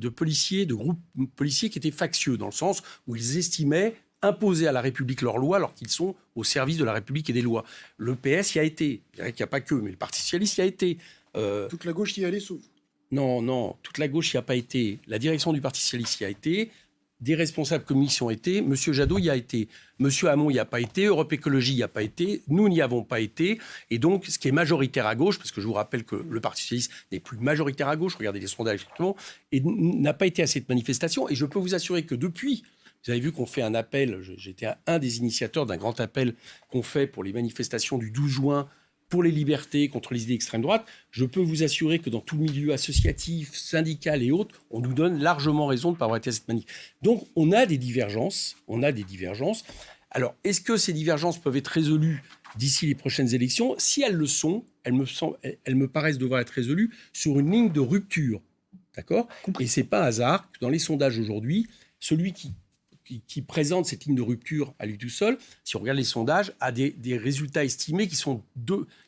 policiers, de groupes policiers qui étaient factieux, dans le sens où ils estimaient imposer à la République leurs lois alors qu'ils sont au service de la République et des lois. Le PS y a été. Je dirais qu'il n'y a pas que, mais le Parti socialiste y a été. Toute la gauche y allait sauf. Non, toute la gauche n'y a pas été. La direction du Parti socialiste y a été. Des responsables communistes y ont été. Monsieur Jadot y a été. Monsieur Hamon n'y a pas été. Europe Écologie n'y a pas été. Nous n'y avons pas été. Et donc, ce qui est majoritaire à gauche, parce que je vous rappelle que le Parti socialiste n'est plus majoritaire à gauche, regardez les sondages exactement, et n'a pas été à cette manifestation. Et je peux vous assurer que depuis, vous avez vu qu'on fait un appel, j'étais un des initiateurs d'un grand appel qu'on fait pour les manifestations du 12 juin, pour les libertés, contre les idées d'extrême droite, je peux vous assurer que dans tout le milieu associatif, syndical et autres, on nous donne largement raison de ne pas avoir été à cette manif. Donc, on a des divergences. Alors, est-ce que ces divergences peuvent être résolues d'ici les prochaines élections ? Si elles le sont, elles me paraissent devoir être résolues sur une ligne de rupture. D'accord ? Et ce n'est pas un hasard que dans les sondages aujourd'hui, celui qui présente cette ligne de rupture à lui tout seul, si on regarde les sondages, a des résultats estimés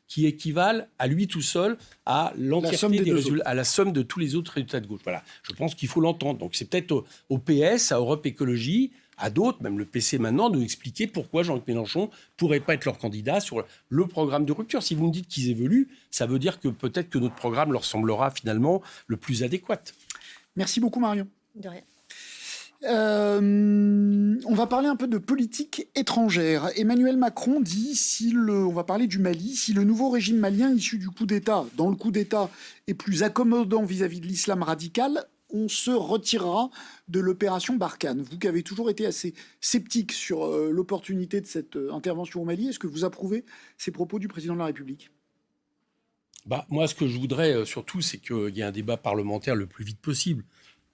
qui équivalent à lui tout seul à l'entièreté à la somme de tous les autres résultats de gauche. Voilà, je pense qu'il faut l'entendre. Donc c'est peut-être au PS, à Europe Écologie, à d'autres, même le PC maintenant, de nous expliquer pourquoi Jean-Luc Mélenchon ne pourrait pas être leur candidat sur le programme de rupture. Si vous me dites qu'ils évoluent, ça veut dire que peut-être que notre programme leur semblera finalement le plus adéquat. Merci beaucoup Marion. De rien. On va parler un peu de politique étrangère. Emmanuel Macron dit, on va parler du Mali, si le nouveau régime malien issu du coup d'État, dans le coup d'État, est plus accommodant vis-à-vis de l'islam radical, on se retirera de l'opération Barkhane. Vous qui avez toujours été assez sceptique sur l'opportunité de cette intervention au Mali, est-ce que vous approuvez ces propos du président de la République ? Moi, ce que je voudrais surtout, c'est qu'il y ait un débat parlementaire le plus vite possible.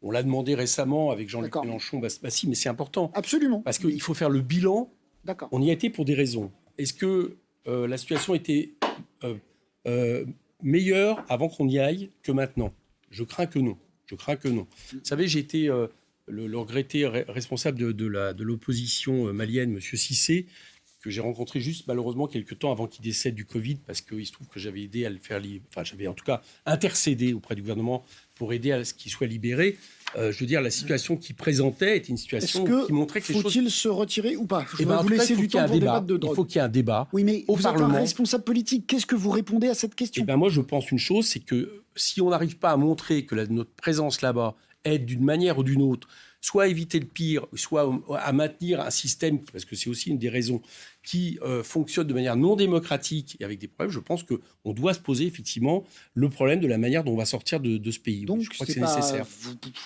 On l'a demandé récemment avec Jean-Luc Mélenchon. Si, mais c'est important. Absolument. Parce qu'il faut faire le bilan. D'accord. On y a été pour des raisons. Est-ce que la situation était meilleure avant qu'on y aille que maintenant ? Je crains que non. Vous savez, j'ai été le regretté responsable de l'opposition malienne, M. Cissé, que j'ai rencontré juste malheureusement quelques temps avant qu'il décède du Covid, parce qu'il se trouve que j'avais aidé à le faire j'avais en tout cas intercédé auprès du gouvernement pour aider à ce qu'il soit libéré. Je veux dire, la situation qu'il présentait était une situation qui montrait que les choses... Faut-il se retirer ou pas Je vais vous laisser du temps pour débattre de drogue. Il faut qu'il y ait un débat. Oui, mais au vous Parlement. êtes un responsable politique. Qu'est-ce que vous répondez à cette question ? Moi, je pense une chose, c'est que si on n'arrive pas à montrer que notre présence là-bas aide d'une manière ou d'une autre, soit à éviter le pire, soit à maintenir un système, parce que c'est aussi une des raisons, qui fonctionne de manière non démocratique et avec des problèmes, je pense qu'on doit se poser effectivement le problème de la manière dont on va sortir de ce pays. Donc, je crois que c'est nécessaire.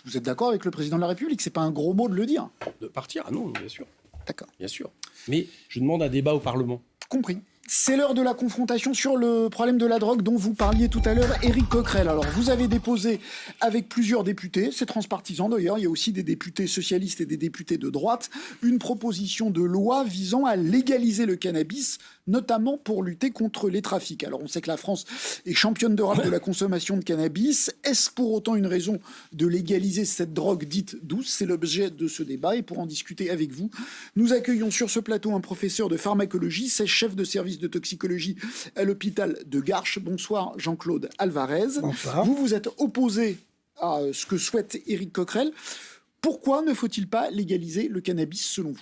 Vous êtes d'accord avec le président de la République ? C'est pas un gros mot de le dire. De partir ? Ah non, bien sûr. D'accord. Bien sûr. Mais je demande un débat au Parlement. Compris. C'est l'heure de la confrontation sur le problème de la drogue dont vous parliez tout à l'heure, Éric Coquerel. Alors, vous avez déposé avec plusieurs députés, c'est transpartisan d'ailleurs, il y a aussi des députés socialistes et des députés de droite, une proposition de loi visant à légaliser le cannabis, notamment pour lutter contre les trafics. Alors, on sait que la France est championne d'Europe de la consommation de cannabis. Est-ce pour autant une raison de légaliser cette drogue dite douce ? C'est l'objet de ce débat. Et pour en discuter avec vous, nous accueillons sur ce plateau un professeur de pharmacologie, chef de service de toxicologie à l'hôpital de Garches. Bonsoir Jean-Claude Alvarez. Bonsoir. Vous vous êtes opposé à ce que souhaite Éric Coquerel. Pourquoi ne faut-il pas légaliser le cannabis selon vous ?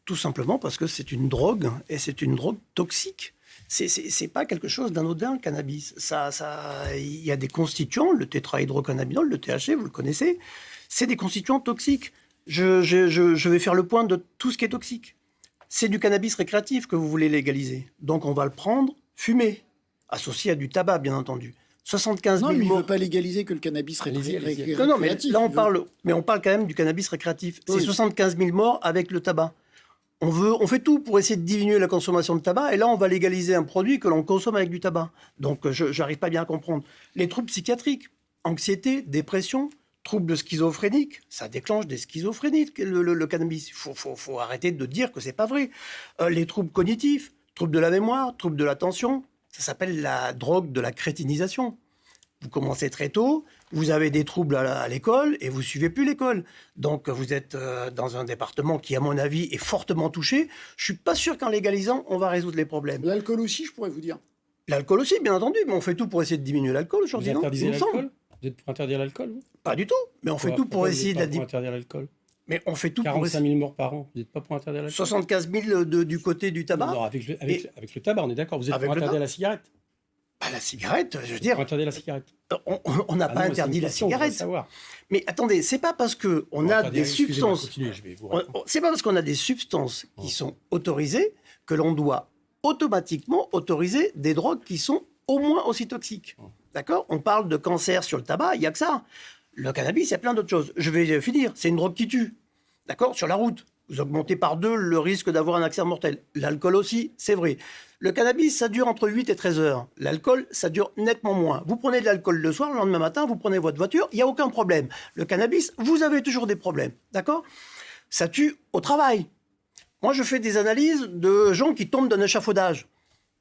Tout simplement parce que c'est une drogue et c'est une drogue toxique. C'est pas quelque chose d'anodin, le cannabis. Il y a des constituants, le tétrahydrocannabinol, le THC, vous le connaissez, c'est des constituants toxiques. Je vais faire le point de tout ce qui est toxique. C'est du cannabis récréatif que vous voulez légaliser. Donc on va le prendre fumé, associé à du tabac, bien entendu. 75 000 non, il ne morts. veut pas légaliser que le cannabis récréatif. Non, mais là on parle quand même du cannabis récréatif. Oui. C'est 75 000 morts avec le tabac. On fait tout pour essayer de diminuer la consommation de tabac, et là, on va légaliser un produit que l'on consomme avec du tabac. Donc, je n'arrive pas bien à comprendre. Les troubles psychiatriques, anxiété, dépression, troubles schizophréniques, ça déclenche des schizophrénies, le cannabis. Il faut arrêter de dire que ce n'est pas vrai. Les troubles cognitifs, troubles de la mémoire, troubles de l'attention, ça s'appelle la drogue de la crétinisation. Vous commencez très tôt, vous avez des troubles à l'école et vous ne suivez plus l'école. Donc vous êtes dans un département qui, à mon avis, est fortement touché. Je ne suis pas sûr qu'en légalisant, on va résoudre les problèmes. L'alcool aussi, je pourrais vous dire. L'alcool aussi, bien entendu, mais on fait tout pour essayer de diminuer l'alcool aujourd'hui. Vous interdisez l'alcool ? Vous êtes pour interdire l'alcool, vous ? Pas du tout, mais on fait tout pour essayer de la diminuer. Interdire l'alcool ? Mais on fait tout 45 000 morts par an, vous n'êtes pas pour interdire l'alcool ? 75 000 du côté du tabac. Non, avec le tabac, on est d'accord. Vous êtes pour interdire la cigarette ? La cigarette, je veux dire... Interdire la cigarette. On n'a pas interdit la cigarette. Mais attendez, c'est pas parce qu'on a des substances... C'est pas parce qu'on a des substances qui sont autorisées que l'on doit automatiquement autoriser des drogues qui sont au moins aussi toxiques. D'accord ? On parle de cancer sur le tabac, il n'y a que ça. Le cannabis, il y a plein d'autres choses. Je vais finir, c'est une drogue qui tue. D'accord ? Sur la route, vous augmentez par 2 le risque d'avoir un accident mortel. L'alcool aussi, c'est vrai. Le cannabis, ça dure entre 8 et 13 heures. L'alcool, ça dure nettement moins. Vous prenez de l'alcool le soir, le lendemain matin, vous prenez votre voiture, il n'y a aucun problème. Le cannabis, vous avez toujours des problèmes. D'accord ? Ça tue au travail. Moi, je fais des analyses de gens qui tombent d'un échafaudage.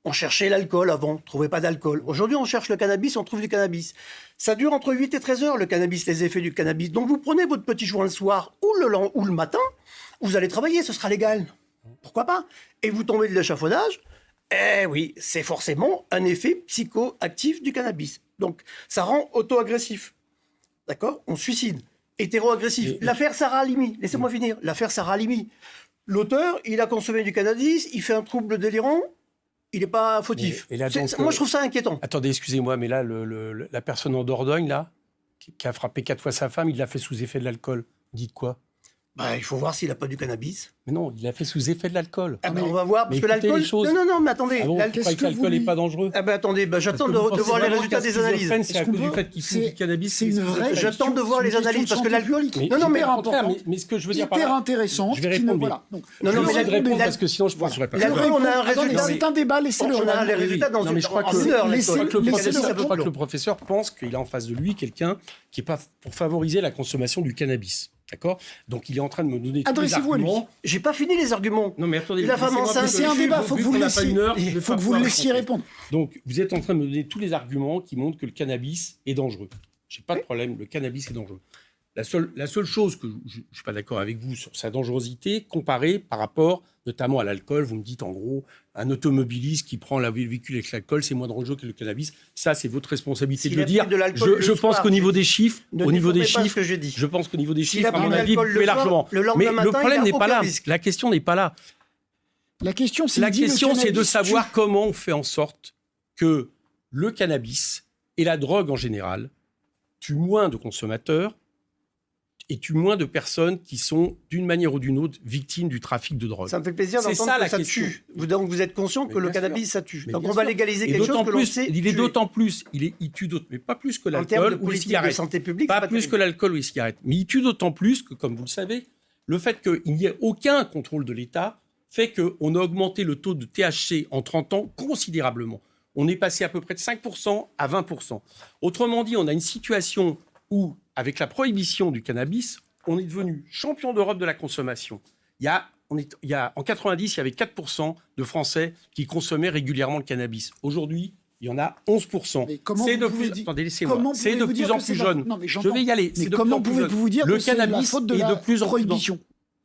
On cherchait l'alcool avant, on ne trouvait pas d'alcool. Aujourd'hui, on cherche le cannabis, on trouve du cannabis. Ça dure entre 8 et 13 heures, le cannabis, les effets du cannabis. Donc, vous prenez votre petit joint le soir ou le matin, vous allez travailler, ce sera légal. Pourquoi pas ? Et vous tombez de l'échafaudage, eh oui, c'est forcément un effet psychoactif du cannabis. Donc, ça rend auto-agressif. D'accord ? On suicide. Hétéro-agressif. L'affaire Sarah Halimi, laissez-moi finir. L'affaire Sarah Halimi. L'auteur, il a consommé du cannabis, il fait un trouble délirant, il n'est pas fautif. Et là, donc, moi, je trouve ça inquiétant. Attendez, excusez-moi, mais là, la personne en Dordogne, là, qui a frappé 4 fois sa femme, il l'a fait sous effet de l'alcool. Dites quoi ? Il faut voir s'il n'a pas du cannabis. Mais non, il l'a fait sous effet de l'alcool. On va voir, parce que l'alcool... Non, mais attendez. Ah bon, l'alcool n'est pas dangereux. Attendez, j'attends de voir les résultats des analyses. C'est à cause du fait qu'il fume du cannabis. C'est une vraie... J'attends de voir les analyses, parce que l'alcool... Non, mais important. Mais ce que je veux dire par là... Hyper intéressant. Je vais répondre. Non, mais je vais répondre parce que sinon je ne penserai pas. L'alcool, on a un résultat. C'est un débat, laissez-le. On a les résultats dans une heure. Je crois que le professeur pense qu'il a en face de lui quelqu'un qui n'est pas pour favoriser la consommation du cannabis. D'accord ? Donc il est en train de me donner tous les arguments. J'ai pas fini les arguments. Non mais attendez, la femme enceinte, c'est un débat, il faut que vous le laissiez répondre. Donc vous êtes en train de me donner tous les arguments qui montrent que le cannabis est dangereux. J'ai pas de problème, le cannabis est dangereux. La seule chose que je ne suis pas d'accord avec vous sur sa dangerosité, comparée par rapport notamment à l'alcool, vous me dites en gros, un automobiliste qui prend le véhicule avec l'alcool, c'est moins dangereux que le cannabis. Ça, c'est votre responsabilité de le dire. Je pense qu'au niveau des chiffres, je pense qu'au niveau des chiffres, à mon avis, vous pouvez largement. Mais le problème n'est pas là. La question n'est pas là. La question, c'est de savoir comment on fait en sorte que le cannabis et la drogue en général tuent moins de consommateurs et tue moins de personnes qui sont, d'une manière ou d'une autre, victimes du trafic de drogue. Ça me fait plaisir d'entendre que ça tue. Donc vous êtes conscient que le cannabis, ça tue. Donc on va légaliser quelque chose que l'on sait tuer. Il est d'autant plus, il tue d'autres, mais pas plus que l'alcool ou les cigarettes. De santé publique, pas plus que l'alcool ou les cigarettes. Mais il tue d'autant plus que, comme vous le savez, le fait qu'il n'y ait aucun contrôle de l'État fait qu'on a augmenté le taux de THC en 30 ans considérablement. On est passé à peu près de 5% à 20%. Autrement dit, on a une situation où, avec la prohibition du cannabis, on est devenu champion d'Europe de la consommation. En 90, il y avait 4% de Français qui consommaient régulièrement le cannabis. Aujourd'hui, il y en a 11%. C'est de plus... Attendez, laissez-moi. C'est de plus en plus jeune. Je vais y aller. Mais comment pouvez-vous dire que c'est la faute de la prohibition ?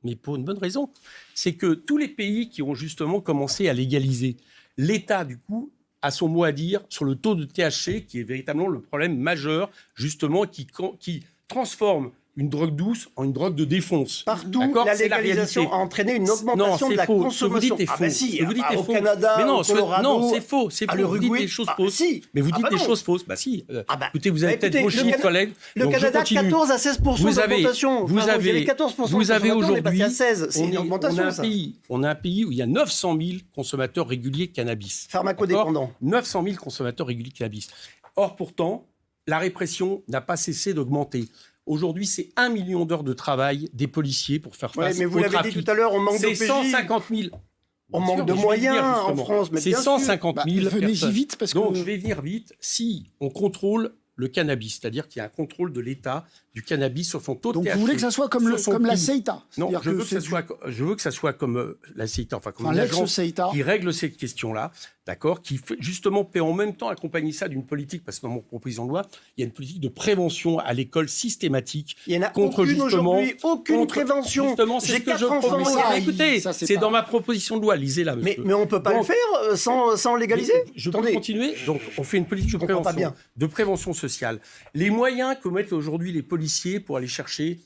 Mais pour une bonne raison. C'est que tous les pays qui ont justement commencé à légaliser, l'État, du coup, a son mot à dire sur le taux de THC, qui est véritablement le problème majeur, justement, qui transforme une drogue douce en une drogue de défonce. Partout, la légalisation a entraîné une augmentation de la consommation. Vous dites faux. Vous dites au Canada, mais non, au Colorado, non, c'est faux. C'est faux. Vous dites des choses fausses. Mais vous dites des choses fausses. Bah si. Écoutez, vous avez peut-être vos chiffres, collègues. Le Canada, 14 à 16% d'augmentation. Vous avez aujourd'hui, à 16. C'est une augmentation, on a un pays où il y a 900 000 consommateurs réguliers de cannabis. Pharmacodépendants. 900 000 consommateurs réguliers de cannabis. Or, pourtant, la répression n'a pas cessé d'augmenter. Aujourd'hui, c'est 1 million d'heures de travail des policiers pour faire face au trafic. Mais vous l'avez dit tout à l'heure, on manque de C'est 150 000. On manque de moyens en France. C'est 150 000 venez-y vite parce que... Donc, je vais venir vite. Si on contrôle le cannabis, c'est-à-dire qu'il y a un contrôle de l'État du cannabis sur son taux de THC. Donc vous voulez que ça soit comme la CETA? Non, je veux que ça soit comme la CETA, comme une agence qui règle cette question-là, d'accord, qui justement peut en même temps accompagner ça d'une politique, parce que dans mon proposition de loi, il y a une politique de prévention à l'école systématique. Il n'y en a contre justement aucune prévention. Justement, c'est ce que je propose. Écoutez, c'est dans ma proposition de loi, lisez-la, monsieur. Mais on ne peut pas le faire sans légaliser. Je peux continuer. Donc, on fait une politique de prévention sociale. Les moyens que mettent aujourd'hui les policiers pour aller chercher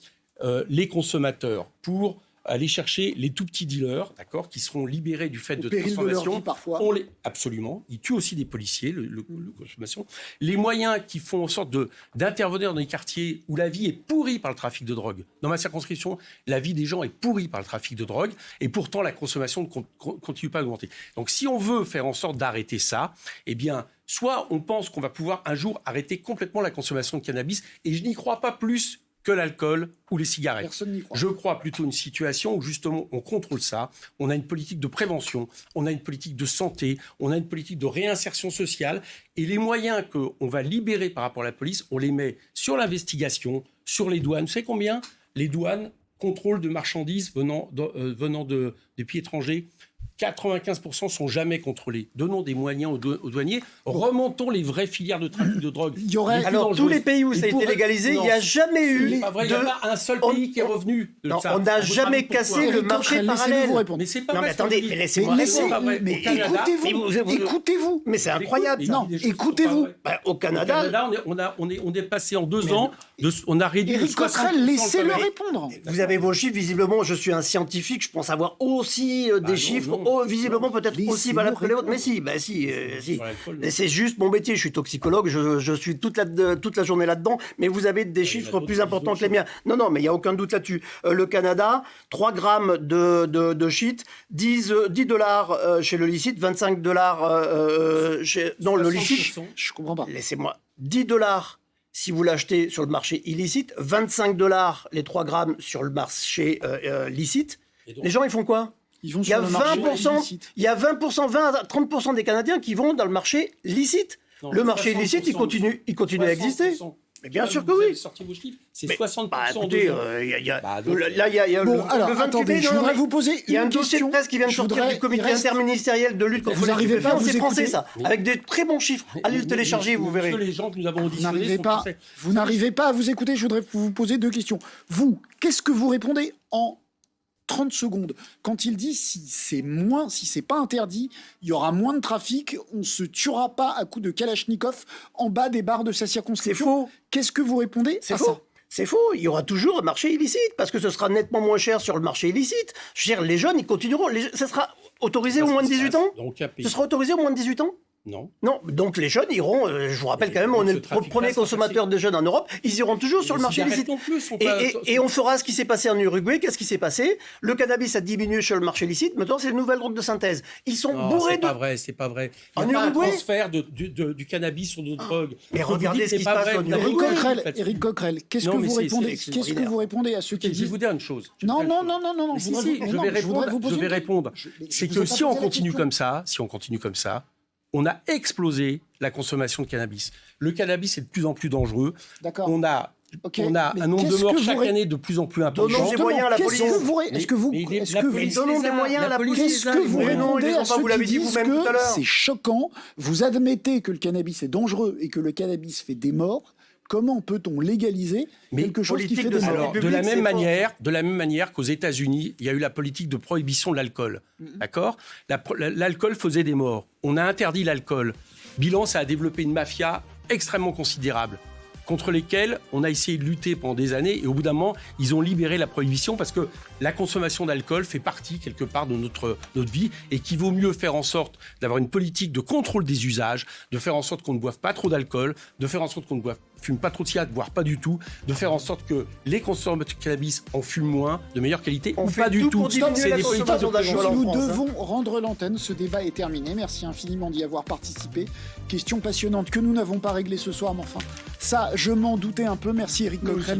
les consommateurs, pour aller chercher les tout petits dealers, d'accord, qui seront libérés du fait de péril transformation. de leur vie, parfois. Absolument. Ils tuent aussi des policiers, le consommation. Les moyens qui font en sorte d'intervenir dans des quartiers où la vie est pourrie par le trafic de drogue. Dans ma circonscription, la vie des gens est pourrie par le trafic de drogue et pourtant la consommation ne continue pas à augmenter. Donc si on veut faire en sorte d'arrêter ça, eh bien, soit on pense qu'on va pouvoir un jour arrêter complètement la consommation de cannabis, et je n'y crois pas plus que l'alcool ou les cigarettes. Personne n'y croit. Je crois plutôt une situation où justement on contrôle ça, on a une politique de prévention, on a une politique de santé, on a une politique de réinsertion sociale, et les moyens qu'on va libérer par rapport à la police, on les met sur l'investigation, sur les douanes. Vous savez combien les douanes contrôlent de marchandises venant des pays étrangers? 95% sont jamais contrôlés. Donnons des moyens aux douaniers. Remontons les vraies filières de trafic de drogue. Il y aurait... Alors, tous les pays où ça a été légalisé, il n'y a jamais eu... C'est pas vrai, il n'y a pas un seul pays qui est revenu de ça. On n'a jamais cassé le marché parallèle. Mais c'est pas Non, vrai. mais attendez, mais laissez-moi répondre. Mais écoutez-vous. Mais c'est incroyable, ça. Non, écoutez-vous. Au Canada, on est passé en 2 ans, on a réduit Éric Coquerel, laissez-le répondre. vous avez vos chiffres, visiblement, je suis un scientifique, je pense avoir aussi des chiffres, visiblement peut-être aussi valables que les autres. Mais si. Mais c'est juste mon métier, je suis toxicologue, je suis toute la journée là-dedans, mais vous avez des chiffres plus importants que les miens. Non, mais il n'y a aucun doute là-dessus. Le Canada, 3 grammes de shit, $10 chez le licite, $25 dans le licite. Je comprends pas. Laissez-moi. $10 si vous l'achetez sur le marché illicite, $25 les 3 grammes sur le marché licite. Les gens, ils font quoi? Il y a 20%, il y a 20 à 30% des Canadiens qui vont dans le marché licite. Non, le marché illicite, il continue à exister. Mais bien sûr que oui. C'est 60%. Écoutez, il y a le 28 mai, je voudrais vous poser il y a un une dossier de question. presse qui vient de sortir du comité interministériel de lutte contre vous les n'arrivez pas à vous c'est français écouter. ça, avec des très bons chiffres. Allez le télécharger, vous verrez. Les gens que nous avons auditionnés Vous n'arrivez pas à vous écouter. Je voudrais vous poser 2 questions. Vous, qu'est-ce que vous répondez en 30 secondes quand il dit si c'est pas interdit, il y aura moins de trafic, on se tuera pas à coups de Kalachnikov en bas des bars de sa circonscription? C'est faux. Qu'est-ce que vous répondez à ça? C'est faux, il y aura toujours un marché illicite, parce que ce sera nettement moins cher sur le marché illicite. Je veux dire, les jeunes, ils continueront. Ça sera autorisé au moins de 18 ans? Ce sera autorisé au moins de 18 ans? Non. Donc les jeunes iront, je vous rappelle quand même, on est le premier consommateur de jeunes en Europe, ils iront toujours sur le marché illicite. Et on fera ce qui s'est passé en Uruguay. Qu'est-ce qui s'est passé? Le cannabis a diminué sur le marché illicite, maintenant c'est une nouvelle drogue de synthèse. Ils sont bourrés de... C'est pas vrai. En Il y a Uruguay, un transfert du cannabis sur d'autres drogues. Mais regardez ce qui se passe en Uruguay. Éric Coquerel, qu'est-ce que vous répondez à ceux qui disent... Je vais vous dire une chose. Non. Je vais répondre. C'est que si on continue comme ça, on a explosé la consommation de cannabis. Le cannabis est de plus en plus dangereux. D'accord. On a un nombre de morts chaque année de plus en plus important. Donnons des moyens à la police. Donnons des moyens à la police. Qu'est-ce que vous répondez à ceux qui disent que c'est choquant? Vous admettez que le cannabis est dangereux et que le cannabis fait des morts. Comment peut-on légaliser quelque chose qui fait des morts? De la même manière qu'aux États-Unis, il y a eu la politique de prohibition de l'alcool. D'accord? L'alcool faisait des morts. On a interdit l'alcool. Bilan, ça a développé une mafia extrêmement considérable, contre lesquels on a essayé de lutter pendant des années, et au bout d'un moment, ils ont libéré la prohibition parce que la consommation d'alcool fait partie quelque part de notre vie, et qu'il vaut mieux faire en sorte d'avoir une politique de contrôle des usages, de faire en sorte qu'on ne boive pas trop d'alcool, de faire en sorte qu'on ne fume pas trop de cigarettes, voire pas du tout, de faire en sorte que les consommateurs de cannabis en fument moins, de meilleure qualité, ou pas du tout. C'est des politiques de prévention. Nous devons rendre l'antenne. Ce débat est terminé. Merci infiniment d'y avoir participé. Question passionnante que nous n'avons pas réglée ce soir, mais enfin, ça, je m'en doutais un peu. Merci Éric Coquerel.